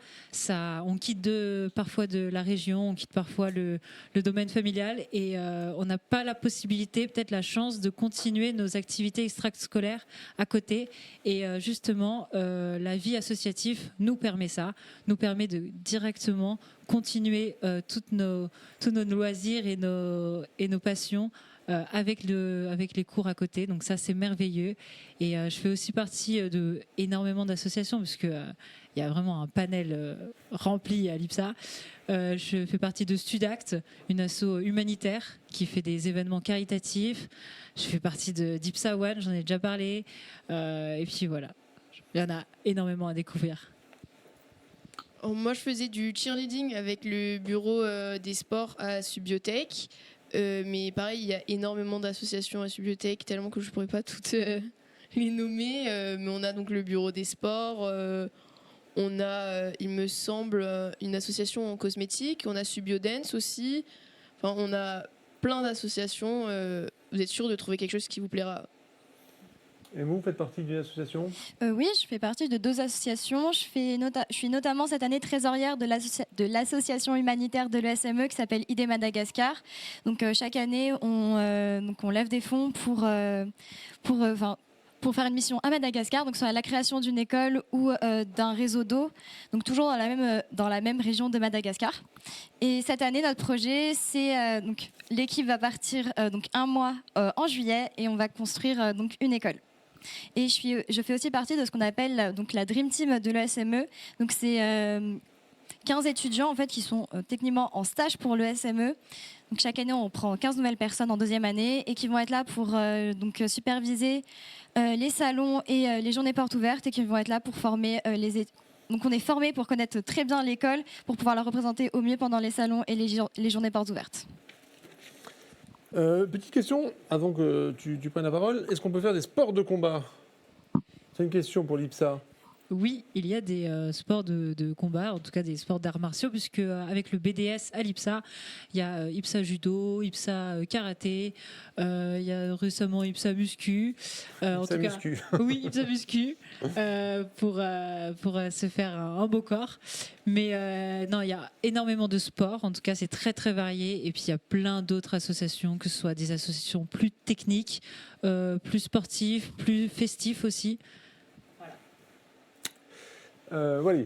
on quitte parfois de la région, on quitte parfois le domaine familial, et on n'a pas la possibilité, peut-être la chance, de continuer nos activités extrascolaires à côté. Et justement, la vie associative nous permet ça, nous permet de directement continuer tous nos loisirs et nos passions avec les cours à côté. Donc ça, c'est merveilleux. Et je fais aussi partie énormément d'associations, parce que il y a vraiment un panel rempli à l'IPSA. Je fais partie de Studact, une asso humanitaire qui fait des événements caritatifs. Je fais partie d'IPSA One, j'en ai déjà parlé. Et puis voilà, il y en a énormément à découvrir.
Moi, je faisais du cheerleading avec le bureau des sports à Subiotech. Mais pareil, il y a énormément d'associations à Subiotech, tellement que je ne pourrais pas toutes les nommer. Mais on a donc le bureau des sports. On a, il me semble, une association en cosmétique. On a Subiodance aussi. Enfin, on a plein d'associations. Vous êtes sûr de trouver quelque chose qui vous plaira.
Et vous faites partie d'une association?
Oui, je fais partie de 2 associations. Je suis notamment cette année trésorière de l'association humanitaire de l'ESME qui s'appelle ID Madagascar. Donc chaque année, on lève des fonds pour faire une mission à Madagascar, donc sur la création d'une école ou d'un réseau d'eau, donc toujours dans la même région de Madagascar. Et cette année, notre projet, c'est donc l'équipe va partir donc 1 mois en juillet et on va construire donc une école. Et je fais aussi partie de ce qu'on appelle donc la Dream Team de l'ESME. Donc c'est 15 étudiants en fait qui sont techniquement en stage pour l'ESME. Donc chaque année, on prend 15 nouvelles personnes en 2e année et qui vont être là pour donc superviser les salons et les journées portes ouvertes et qui vont être là pour former les étudiants. Donc on est formé pour connaître très bien l'école pour pouvoir la représenter au mieux pendant les salons et les journées portes ouvertes.
Petite question, avant que tu prennes la parole. Est-ce qu'on peut faire des sports de combat? C'est une question pour l'IPSA.
Oui, il y a des sports de combat, en tout cas des sports d'arts martiaux, puisque avec le BDS à l'IPSA, il y a IPSA judo, IPSA karaté, il y a récemment IPSA muscu. En tout cas, oui, IPSA muscu pour se faire un beau corps. Mais non, il y a énormément de sports. En tout cas, c'est très très varié. Et puis il y a plein d'autres associations, que ce soit des associations plus techniques, plus sportives, plus festives aussi.
Voilà.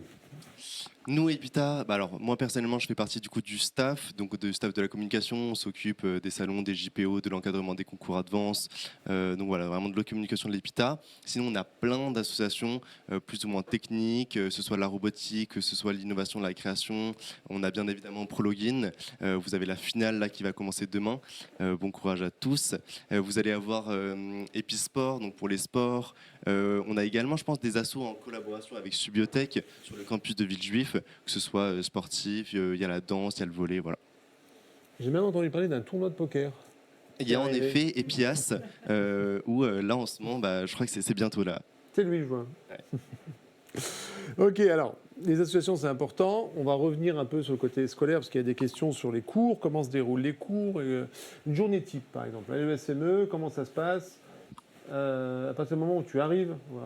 Nous, Epita, alors moi personnellement, je fais partie du coup du staff, donc du staff de la communication. On s'occupe des salons, des JPO, de l'encadrement des concours Advance. Donc voilà, vraiment de la communication de l'Epita. Sinon, on a plein d'associations plus ou moins techniques, que ce soit la robotique, que ce soit l'innovation, la création. On a bien évidemment ProLogin. Vous avez la finale là qui va commencer demain. Bon courage à tous. Vous allez avoir Episport, donc pour les sports. On a également, je pense, des assos en collaboration avec Subiotech sur le campus de Villejuif, que ce soit sportif, il y a la danse, il y a le volley, voilà.
J'ai même entendu parler d'un tournoi de poker.
Il y a en effet Epias, où là en ce moment, je crois que c'est bientôt là.
C'est le 8 juin.
Ouais.
Ok, alors, les associations, c'est important. On va revenir un peu sur le côté scolaire, parce qu'il y a des questions sur les cours, comment se déroulent les cours. Une journée type, par exemple. À l'ESME, comment ça se passe? À partir du moment où tu arrives, on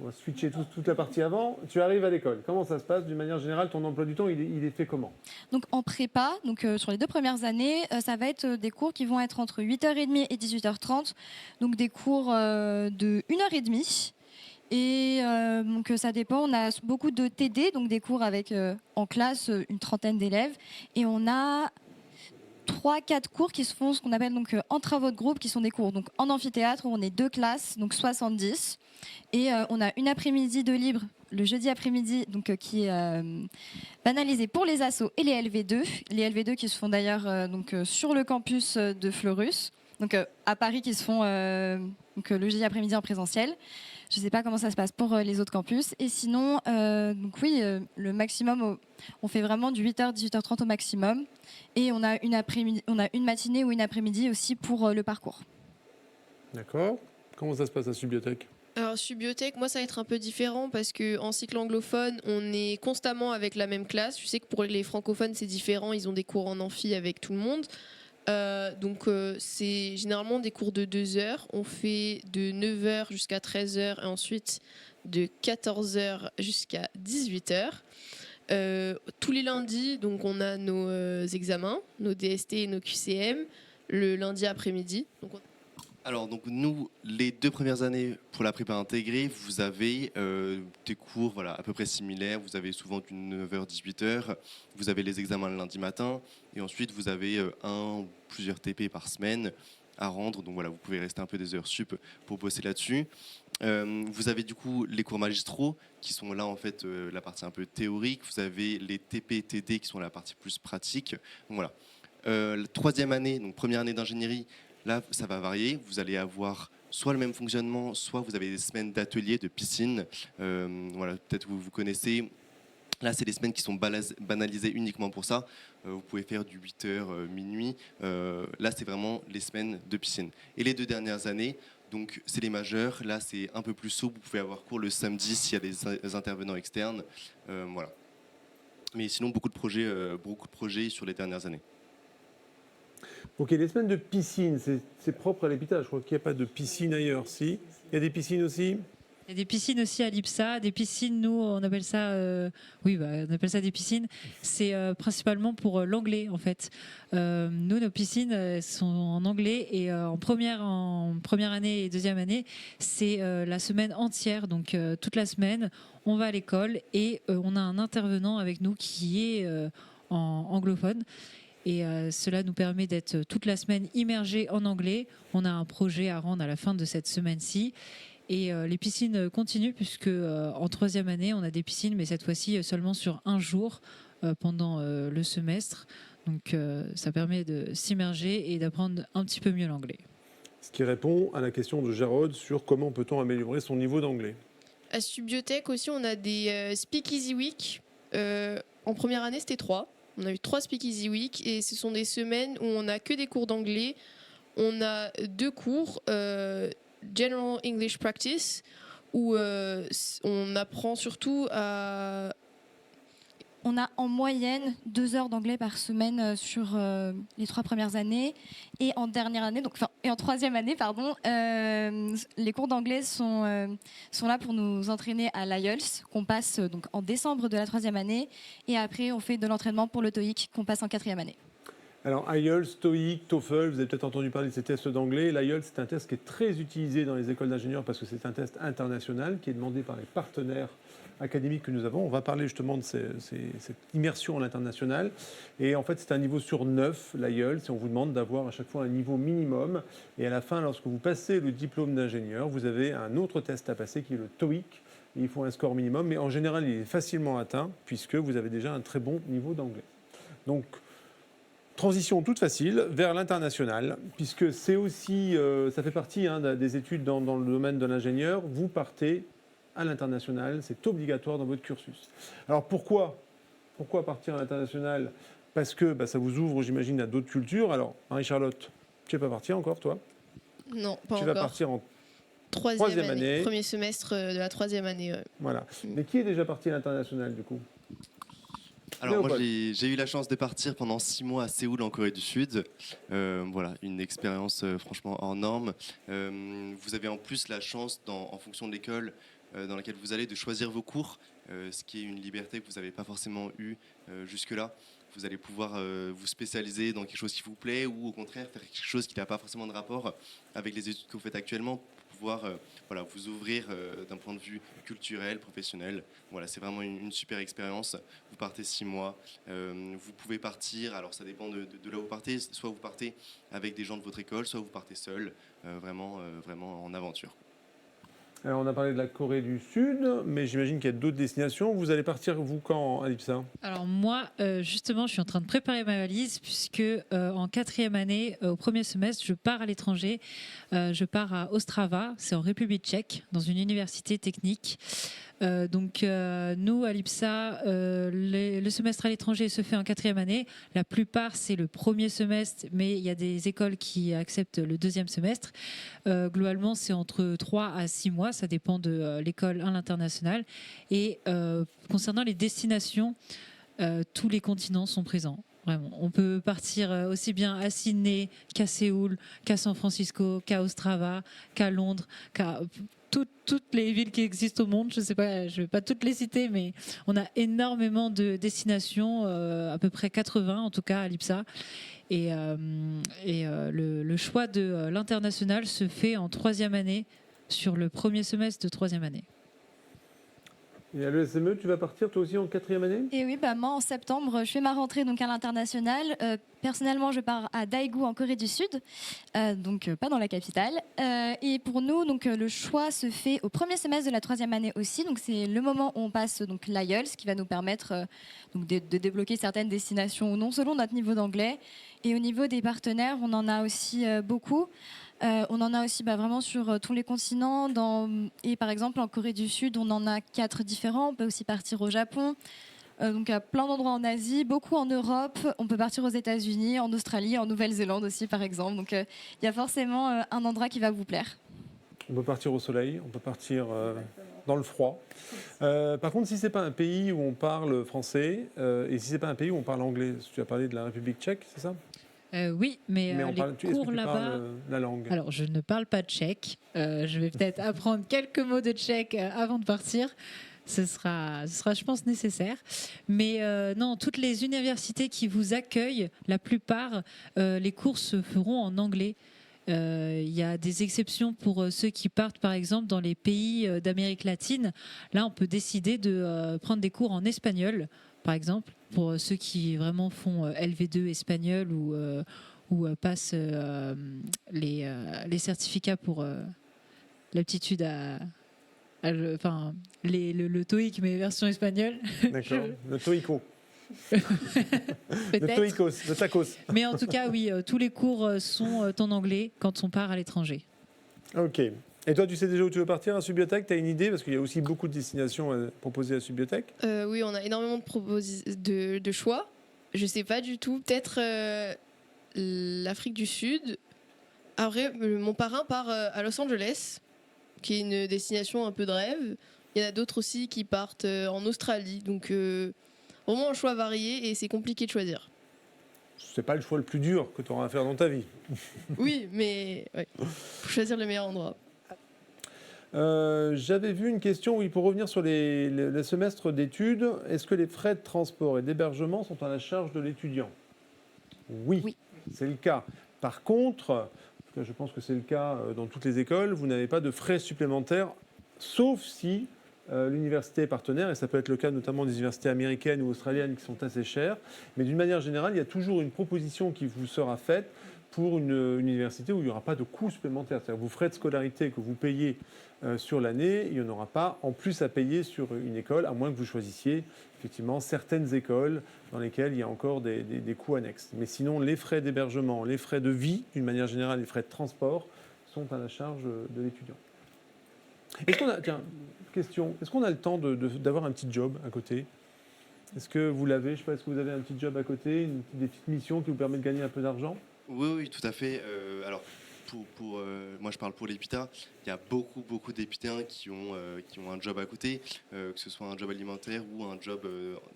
va switcher toute la partie avant, tu arrives à l'école. Comment ça se passe d'une manière générale? Ton emploi du temps, il est fait comment?
Donc en prépa, donc, sur les 2 premières années, ça va être des cours qui vont être entre 8h30 et 18h30. Donc des cours de 1h30. Et donc ça dépend, on a beaucoup de TD, donc des cours avec en classe une 30aine d'élèves. Et on a 3-4 cours qui se font ce qu'on appelle donc en travaux de groupe, qui sont des cours donc en amphithéâtre où on est 2 classes, donc 70. Et on a une après-midi de libre le jeudi après-midi, donc qui est banalisé pour les assos et les LV2. Les LV2 qui se font d'ailleurs donc sur le campus de Fleurus, donc à Paris, qui se font donc le jeudi après-midi en présentiel. Je ne sais pas comment ça se passe pour les autres campus. Et sinon, donc oui, le maximum, on fait vraiment du 8h, 18h30 au maximum. Et on a une matinée ou une après-midi aussi pour le parcours.
D'accord. Comment ça se passe à Subiotech?
Alors, Subiotech, moi, ça va être un peu différent parce qu'en cycle anglophone, on est constamment avec la même classe. Je sais que pour les francophones, c'est différent. Ils ont des cours en amphi avec tout le monde. Donc c'est généralement des cours de 2 heures. On fait de 9h jusqu'à 13h et ensuite de 14h jusqu'à 18h. Tous les lundis, donc on a nos examens, nos DST et nos QCM, le lundi après-midi.
Alors, donc nous, les 2 premières années pour la prépa intégrée, vous avez des cours à peu près similaires. Vous avez souvent du 9h, 18h. Vous avez les examens le lundi matin. Et ensuite, vous avez un ou plusieurs TP par semaine à rendre. Donc voilà, vous pouvez rester un peu des heures sup pour bosser là-dessus. Vous avez du coup les cours magistraux qui sont là en fait la partie un peu théorique. Vous avez les TP, TD qui sont la partie plus pratique. Donc voilà. La 3e année, donc première année d'ingénierie, là, ça va varier. Vous allez avoir soit le même fonctionnement, soit vous avez des semaines d'ateliers, de piscine. Voilà, peut-être vous connaissez. Là, c'est des semaines qui sont banalisées uniquement pour ça. Vous pouvez faire du 8h, minuit. Là, c'est vraiment les semaines de piscine. Et les 2 dernières années, Donc c'est les majeurs. Là, c'est un peu plus souple. Vous pouvez avoir cours le samedi s'il y a des intervenants externes. Voilà. Mais sinon, beaucoup de projets sur les dernières années.
Ok, les semaines de piscine, c'est propre à l'EPITA. Je crois qu'il n'y a pas de piscine ailleurs, si. Il y a des piscines aussi?
Il y a des piscines aussi à l'IPSA, des piscines, nous on appelle ça, on appelle ça des piscines. C'est principalement pour l'anglais en fait. Nous, nos piscines sont en anglais et en première année et deuxième année, c'est la semaine entière, donc toute la semaine, on va à l'école et on a un intervenant avec nous qui est en anglophone. Et cela nous permet d'être toute la semaine immergés en anglais. On a un projet à rendre à la fin de cette semaine-ci. Et les piscines continuent puisque en troisième année, on a des piscines, mais cette fois-ci seulement sur un jour pendant le semestre. Donc ça permet de s'immerger et d'apprendre un petit peu mieux l'anglais.
Ce qui répond à la question de Jarod sur comment peut-on améliorer son niveau d'anglais.
À Subiotech aussi, on a des Speakeasy Week. En première année, c'était 3. On a eu 3 Speakeasy Week et ce sont des semaines où on n'a que des cours d'anglais. On a 2 cours, General English Practice, où on apprend surtout à...
On a en moyenne 2 heures d'anglais par semaine sur les 3 premières années. Et en troisième année, les cours d'anglais sont là pour nous entraîner à l'IELTS, qu'on passe donc en décembre de la troisième année. Et après, on fait de l'entraînement pour le TOEIC, qu'on passe en quatrième année.
Alors, IELTS, TOEIC, TOEFL, vous avez peut-être entendu parler de ces tests d'anglais. L'IELTS, c'est un test qui est très utilisé dans les écoles d'ingénieurs parce que c'est un test international qui est demandé par les partenaires académiques que nous avons. On va parler justement de cette immersion à l'international. Et en fait, c'est un niveau sur 9, l'IELTS, et on vous demande d'avoir à chaque fois un niveau minimum. Et à la fin, lorsque vous passez le diplôme d'ingénieur, vous avez un autre test à passer qui est le TOEIC. Il faut un score minimum, mais en général, il est facilement atteint puisque vous avez déjà un très bon niveau d'anglais. Donc, transition toute facile vers l'international, puisque c'est aussi, ça fait partie des études dans le domaine de l'ingénieur. Vous partez à l'international, c'est obligatoire dans votre cursus. Alors pourquoi partir à l'international? Parce que ça vous ouvre, j'imagine, à d'autres cultures. Alors, Marie-Charlotte, tu n'es pas partie encore, toi?
Non, pas encore.
Tu vas partir en
troisième année. Premier semestre de la troisième année.
Voilà. Mais qui est déjà parti à l'international, du coup?
Alors moi j'ai eu la chance de partir pendant 6 mois à Séoul en Corée du Sud. Voilà, une expérience franchement hors norme. Vous avez en plus la chance, en fonction de l'école dans laquelle vous allez, de choisir vos cours, ce qui est une liberté que vous n'avez pas forcément eue jusque-là. Vous allez pouvoir vous spécialiser dans quelque chose qui vous plaît ou au contraire faire quelque chose qui n'a pas forcément de rapport avec les études que vous faites actuellement pour pouvoir vous ouvrir d'un point de vue culturel, professionnel. Voilà, c'est vraiment une super expérience. Vous partez 6 mois. Vous pouvez partir, alors ça dépend de là où vous partez. Soit vous partez avec des gens de votre école, soit vous partez seul, vraiment en aventure.
Alors, on a parlé de la Corée du Sud, mais j'imagine qu'il y a d'autres destinations. Vous allez partir, vous, quand, à l'IPSA?
Alors moi, justement, je suis en train de préparer ma valise puisque en quatrième année, au premier semestre, je pars à l'étranger. Je pars à Ostrava, c'est en République tchèque, dans une université technique. Donc nous, à l'IPSA, le semestre à l'étranger se fait en quatrième année. La plupart, c'est le premier semestre, mais il y a des écoles qui acceptent le deuxième semestre. Globalement, c'est entre 3 à 6 mois, ça dépend de l'école à l'international. Et concernant les destinations, tous les continents sont présents. Vraiment. On peut partir aussi bien à Sydney qu'à Séoul, qu'à San Francisco, qu'à Ostrava, qu'à Londres, qu'à toutes les villes qui existent au monde. Je sais pas, je vais pas toutes les citer, mais on a énormément de destinations, à peu près 80 en tout cas à l'IPSA. Et le choix de l'international se fait en troisième année, sur le premier semestre de troisième année.
Et à l'ESME, tu vas partir toi aussi en quatrième année?
Et oui, moi en septembre, je fais ma rentrée donc à l'international. Personnellement, je pars à Daegu en Corée du Sud, donc pas dans la capitale. Et pour nous, donc le choix se fait au premier semestre de la troisième année aussi. Donc c'est le moment où on passe donc l'IELTS, qui va nous permettre donc de débloquer certaines destinations ou non selon notre niveau d'anglais. Et au niveau des partenaires, on en a aussi beaucoup. On en a aussi vraiment sur tous les continents. Et par exemple, en Corée du Sud, on en a 4 différents. On peut aussi partir au Japon. Donc à plein d'endroits en Asie, beaucoup en Europe. On peut partir aux États-Unis, en Australie, en Nouvelle-Zélande aussi, par exemple. Donc il y a forcément un endroit qui va vous plaire.
On peut partir au soleil, on peut partir dans le froid. Par contre, si ce n'est pas un pays où on parle français, et si ce n'est pas un pays où on parle anglais, tu as parlé de la République tchèque, c'est ça?
Oui, mais,
Mais
les
est-ce que
cours
tu
là-bas.
parles la langue?
Alors, je ne parle pas tchèque. Je vais peut-être apprendre quelques mots de tchèque avant de partir. Ce sera, je pense, nécessaire. Mais non, toutes les universités qui vous accueillent, la plupart, les cours se feront en anglais. Il y a des exceptions pour ceux qui partent, par exemple, dans les pays d'Amérique latine. Là, on peut décider de prendre des cours en espagnol, par exemple, pour ceux qui vraiment font LV2 espagnol ou passent les certificats pour l'aptitude enfin, le TOEIC, mais version espagnole.
D'accord, le TOEICO. Le
Peut-être.
TOEICOS, le TACOS.
Mais en tout cas, oui, tous les cours sont en anglais quand on part à l'étranger.
Ok. Et toi, tu sais déjà où tu veux partir à Subiotech? Tu as une idée? Parce qu'il y a aussi beaucoup de destinations proposées à Subiotech.
Oui, on a énormément de choix. Je sais pas du tout. Peut-être l'Afrique du Sud. Après, mon parrain part à Los Angeles, qui est une destination un peu de rêve. Il y en a d'autres aussi qui partent en Australie. Donc, vraiment un choix varié et c'est compliqué de choisir.
C'est pas le choix le plus dur que tu auras à faire dans ta vie.
Oui, mais ouais, faut choisir le meilleur endroit.
J'avais vu une question, oui, pour revenir sur le semestre d'études. Est-ce que les frais de transport et d'hébergement sont à la charge de l'étudiant? Oui,
Oui.
c'est le cas. Par contre, je pense que c'est le cas dans toutes les écoles, vous n'avez pas de frais supplémentaires, sauf si l'université est partenaire, et ça peut être le cas notamment des universités américaines ou australiennes qui sont assez chères. Mais d'une manière générale, il y a toujours une proposition qui vous sera faite pour une université où il n'y aura pas de coûts supplémentaires. C'est-à-dire vos frais de scolarité que vous payez sur l'année, il n'y en aura pas en plus à payer sur une école, à moins que vous choisissiez effectivement certaines écoles dans lesquelles il y a encore des coûts annexes. Mais sinon, les frais d'hébergement, les frais de vie, d'une manière générale, les frais de transport sont à la charge de l'étudiant. Est-ce qu'on a, tiens, question, est-ce qu'on a le temps d'avoir un petit job à côté? Est-ce que vous l'avez? Je sais pas, est-ce que vous avez un petit job à côté, des petites missions qui vous permettent de gagner un peu d'argent?
Oui, oui, tout à fait. Alors, moi, je parle pour l'EPITA. Il y a beaucoup d'EPITéens qui ont un job à côté, que ce soit un job alimentaire ou un job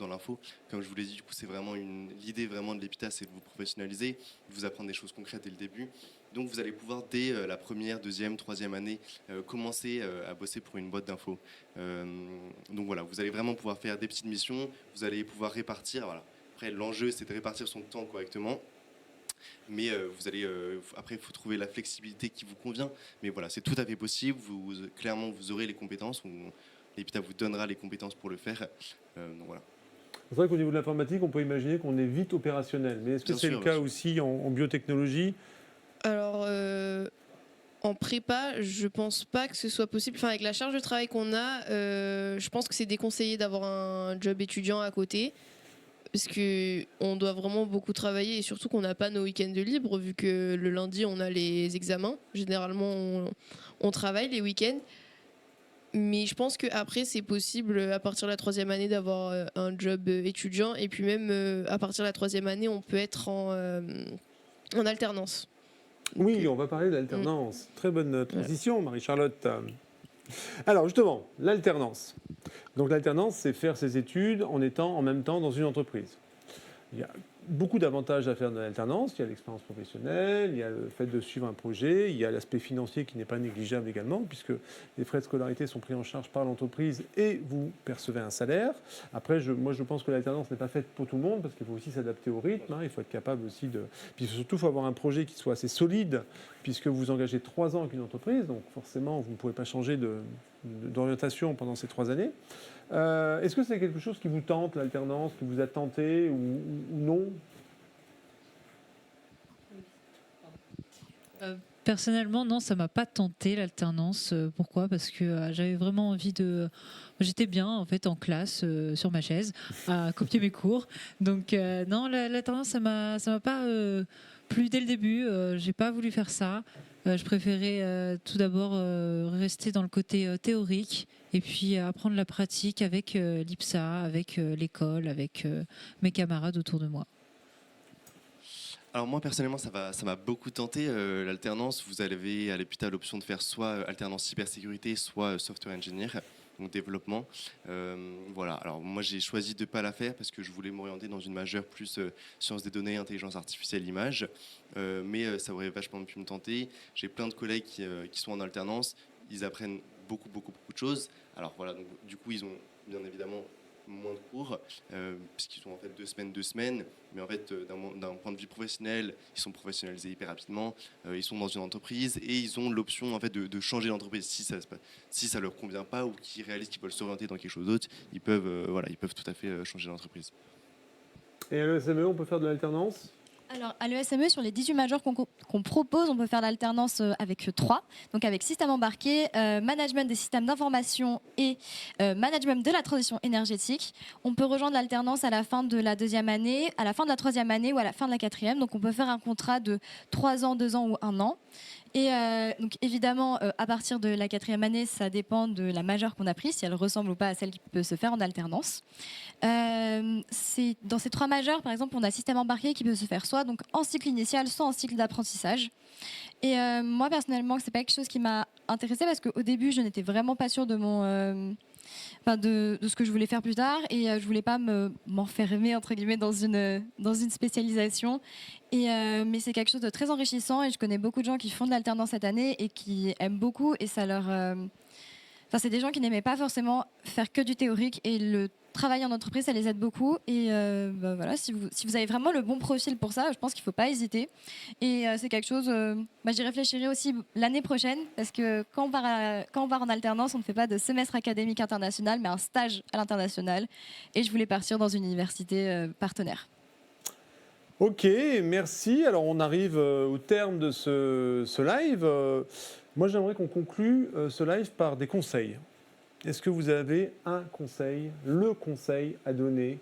dans l'info. Comme je vous l'ai dit, du coup, c'est vraiment l'idée vraiment de l'EPITA, c'est de vous professionnaliser, de vous apprendre des choses concrètes dès le début. Donc, vous allez pouvoir, dès la première, deuxième, troisième année, commencer à bosser pour une boîte d'info. Donc, voilà, vous allez vraiment pouvoir faire des petites missions, vous allez pouvoir répartir. Voilà. Après, l'enjeu, c'est de répartir son temps correctement. Mais après, il faut trouver la flexibilité qui vous convient. Mais voilà, c'est tout à fait possible. Clairement, vous aurez les compétences. L'EPITA vous donnera les compétences pour le faire. Donc voilà.
C'est vrai qu'au niveau de l'informatique, on peut imaginer qu'on est vite opérationnel. Mais est-ce que c'est le cas aussi en biotechnologie?
Alors, en prépa, je pense pas que ce soit possible. Enfin, avec la charge de travail qu'on a, je pense que c'est déconseillé d'avoir un job étudiant à côté. Parce qu'on doit vraiment beaucoup travailler et surtout qu'on n'a pas nos week-ends de libre vu que le lundi on a les examens. Généralement on travaille les week-ends. Mais je pense qu'après c'est possible à partir de la troisième année d'avoir un job étudiant et puis même à partir de la troisième année on peut être en alternance.
Oui, on va parler de l'alternance. Très bonne transition, Marie-Charlotte. Alors justement, l'alternance. Donc l'alternance, c'est faire ses études en étant en même temps dans une entreprise. Il y a beaucoup d'avantages à faire de l'alternance. Il y a l'expérience professionnelle, il y a le fait de suivre un projet, il y a l'aspect financier qui n'est pas négligeable également, puisque les frais de scolarité sont pris en charge par l'entreprise et vous percevez un salaire. Après, moi je pense que l'alternance n'est pas faite pour tout le monde, parce qu'il faut aussi s'adapter au rythme, il faut être capable aussi de... Puis surtout, il faut avoir un projet qui soit assez solide, puisque vous engagez 3 ans avec une entreprise, donc forcément, vous ne pouvez pas changer d'orientation pendant ces 3 années. Est-ce que c'est quelque chose qui vous tente, l'alternance, qui vous a tenté ou non?
Personnellement, non, ça m'a pas tenté l'alternance. Pourquoi? Parce que j'avais vraiment envie de... J'étais bien en fait en classe sur ma chaise à copier mes cours. Donc non, l'alternance ça m'a pas plu dès le début. J'ai pas voulu faire ça. Je préférais tout d'abord rester dans le côté théorique et puis apprendre la pratique avec l'IPSA, avec l'école, avec mes camarades autour de moi.
Alors moi personnellement ça m'a beaucoup tenté l'alternance. Vous avez à l'EPITA l'option de faire soit alternance cybersécurité, soit software engineer, donc développement. Voilà. Alors moi j'ai choisi de ne pas la faire parce que je voulais m'orienter dans une majeure plus sciences des données, intelligence artificielle, image. Mais ça aurait vachement pu me tenter. J'ai plein de collègues qui sont en alternance. Ils apprennent beaucoup de choses. Alors voilà, donc, du coup ils ont bien évidemment moins de cours, puisqu'ils sont en fait 2 semaines, mais en fait d'un point de vue professionnel, ils sont professionnalisés hyper rapidement, ils sont dans une entreprise et ils ont l'option en fait de changer d'entreprise si ça leur convient pas ou qu'ils réalisent qu'ils veulent s'orienter dans quelque chose d'autre, ils peuvent tout à fait changer d'entreprise.
Et à l'ESME, on peut faire de l'alternance?
Alors, à l'ESME, sur les 18 majors qu'on propose, on peut faire l'alternance avec 3. Donc, avec système embarqué, management des systèmes d'information et management de la transition énergétique. On peut rejoindre l'alternance à la fin de la 2e année, à la fin de la 3e année ou à la fin de la 4e. Donc, on peut faire un contrat de 3 ans, 2 ans ou 1 an. Et donc évidemment, à partir de la 4e année, ça dépend de la majeure qu'on a prise, si elle ressemble ou pas à celle qui peut se faire en alternance. Dans ces 3 majeures, par exemple, on a système embarqué qui peut se faire soit donc en cycle initial, soit en cycle d'apprentissage. Et moi, personnellement, c'est pas quelque chose qui m'a intéressée parce qu'au début, je n'étais vraiment pas sûre de ce que je voulais faire plus tard et je voulais pas m'enfermer entre guillemets dans une spécialisation mais c'est quelque chose de très enrichissant et je connais beaucoup de gens qui font de l'alternance cette année et qui aiment beaucoup et ça leur c'est des gens qui n'aimaient pas forcément faire que du théorique et le travail en entreprise, ça les aide beaucoup. Et voilà, si vous avez vraiment le bon profil pour ça, je pense qu'il ne faut pas hésiter. Et c'est quelque chose, j'y réfléchirai aussi l'année prochaine, parce que quand on part en alternance, on ne fait pas de semestre académique international, mais un stage à l'international. Et je voulais partir dans une université partenaire.
Ok, merci. Alors on arrive au terme de ce live. Moi j'aimerais qu'on conclue ce live par des conseils. Est-ce que vous avez un conseil, le conseil à donner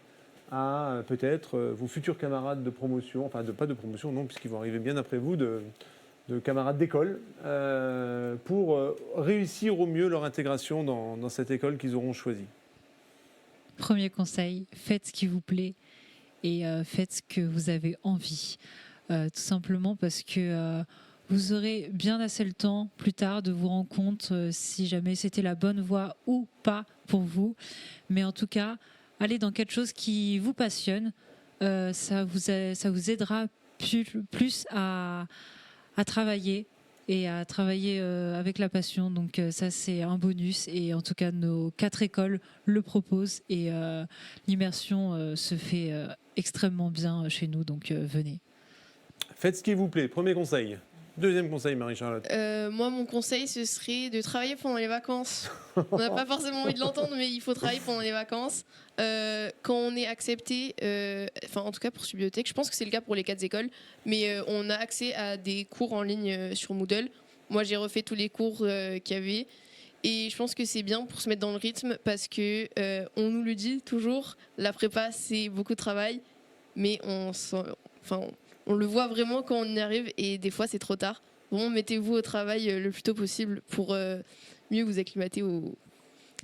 à peut-être vos futurs camarades de promotion, enfin pas de promotion non, puisqu'ils vont arriver bien après vous, de camarades d'école, pour réussir au mieux leur intégration dans cette école qu'ils auront choisie?
Premier conseil, faites ce qui vous plaît et faites ce que vous avez envie. Tout simplement parce que vous aurez bien assez le temps plus tard de vous rendre compte si jamais c'était la bonne voie ou pas pour vous. Mais en tout cas, allez dans quelque chose qui vous passionne. Ça vous aidera plus à travailler et à travailler avec la passion. Donc ça, c'est un bonus. Et en tout cas, nos 4 écoles le proposent. Et l'immersion se fait extrêmement bien chez nous. Donc venez. Faites
ce qui vous plaît. Premier conseil. Deuxième conseil, Marie-Charlotte.
Moi, mon conseil, ce serait de travailler pendant les vacances. On n'a pas forcément envie de l'entendre, mais il faut travailler pendant les vacances. Quand on est accepté, en tout cas pour Subiotech, je pense que c'est le cas pour les 4 écoles, mais on a accès à des cours en ligne sur Moodle. Moi, j'ai refait tous les cours qu'il y avait. Et je pense que c'est bien pour se mettre dans le rythme parce que on nous le dit toujours, la prépa, c'est beaucoup de travail, mais on le voit vraiment quand on y arrive et des fois c'est trop tard. Vraiment, mettez-vous au travail le plus tôt possible pour mieux vous acclimater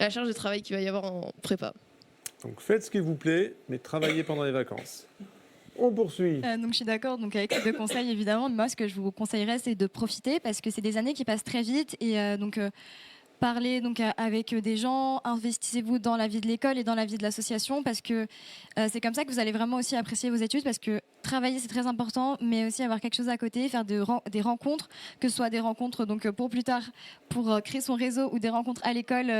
à la charge de travail qu'il va y avoir en prépa.
Donc faites ce qui vous plaît, mais travaillez pendant les vacances. On poursuit.
Donc je suis d'accord avec ces 2 conseils évidemment. Moi, ce que je vous conseillerais, c'est de profiter parce que c'est des années qui passent très vite et parlez donc avec des gens, investissez-vous dans la vie de l'école et dans la vie de l'association parce que c'est comme ça que vous allez vraiment aussi apprécier vos études parce que travailler c'est très important mais aussi avoir quelque chose à côté, faire des rencontres, que ce soit des rencontres donc pour plus tard pour créer son réseau ou des rencontres à l'école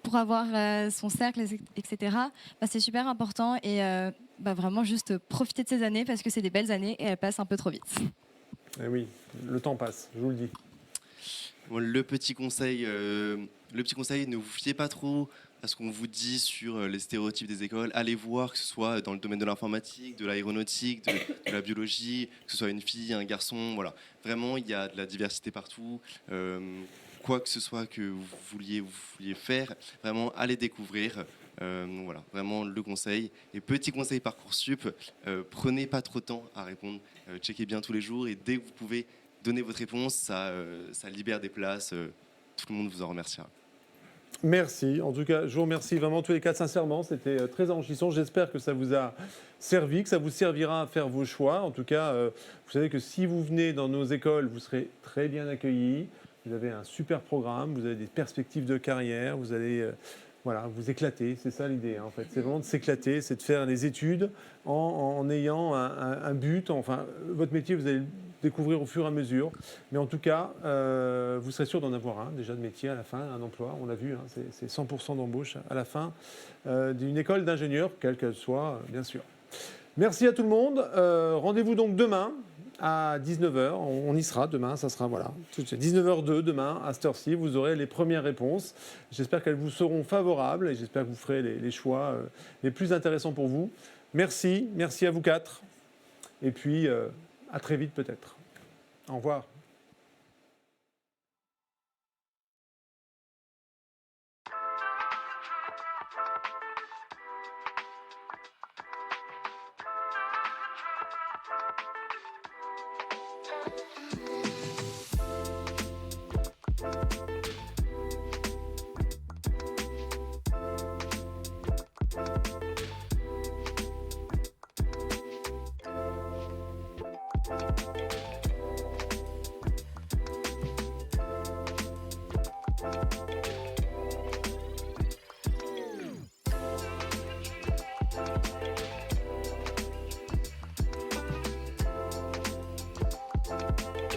pour avoir son cercle etc. C'est super important et vraiment juste profiter de ces années parce que c'est des belles années et elles passent un peu trop vite.
Eh oui, le temps passe, je vous le dis.
Bon, le petit conseil, ne vous fiez pas trop à ce qu'on vous dit sur les stéréotypes des écoles. Allez voir, que ce soit dans le domaine de l'informatique, de l'aéronautique, de la biologie, que ce soit une fille, un garçon. Voilà. Vraiment, il y a de la diversité partout. Quoi que ce soit que vous vouliez faire, vraiment, allez découvrir. Voilà, vraiment le conseil. Et petit conseil Parcoursup, prenez pas trop de temps à répondre. Checkez bien tous les jours et dès que vous pouvez, donnez votre réponse, ça libère des places. Tout le monde vous en remerciera.
Merci. En tout cas, je vous remercie vraiment tous les quatre sincèrement. C'était très enrichissant. J'espère que ça vous a servi, que ça vous servira à faire vos choix. En tout cas, vous savez que si vous venez dans nos écoles, vous serez très bien accueillis. Vous avez un super programme, vous avez des perspectives de carrière, vous allez voilà, vous éclater. C'est ça l'idée, hein, en fait. C'est vraiment de s'éclater, c'est de faire les études en ayant un but. Enfin, votre métier, vous allez le découvrir au fur et à mesure. Mais en tout cas, vous serez sûr d'en avoir un, déjà de métier à la fin, un emploi. On l'a vu, hein, c'est 100% d'embauche à la fin d'une école d'ingénieur, quelle qu'elle soit, bien sûr. Merci à tout le monde. Rendez-vous donc demain à 19h. On y sera demain, ça sera voilà, 19h02 demain à cette heure-ci. Vous aurez les premières réponses. J'espère qu'elles vous seront favorables et j'espère que vous ferez les choix les plus intéressants pour vous. Merci à vous quatre. Et puis à très vite peut-être. Au revoir.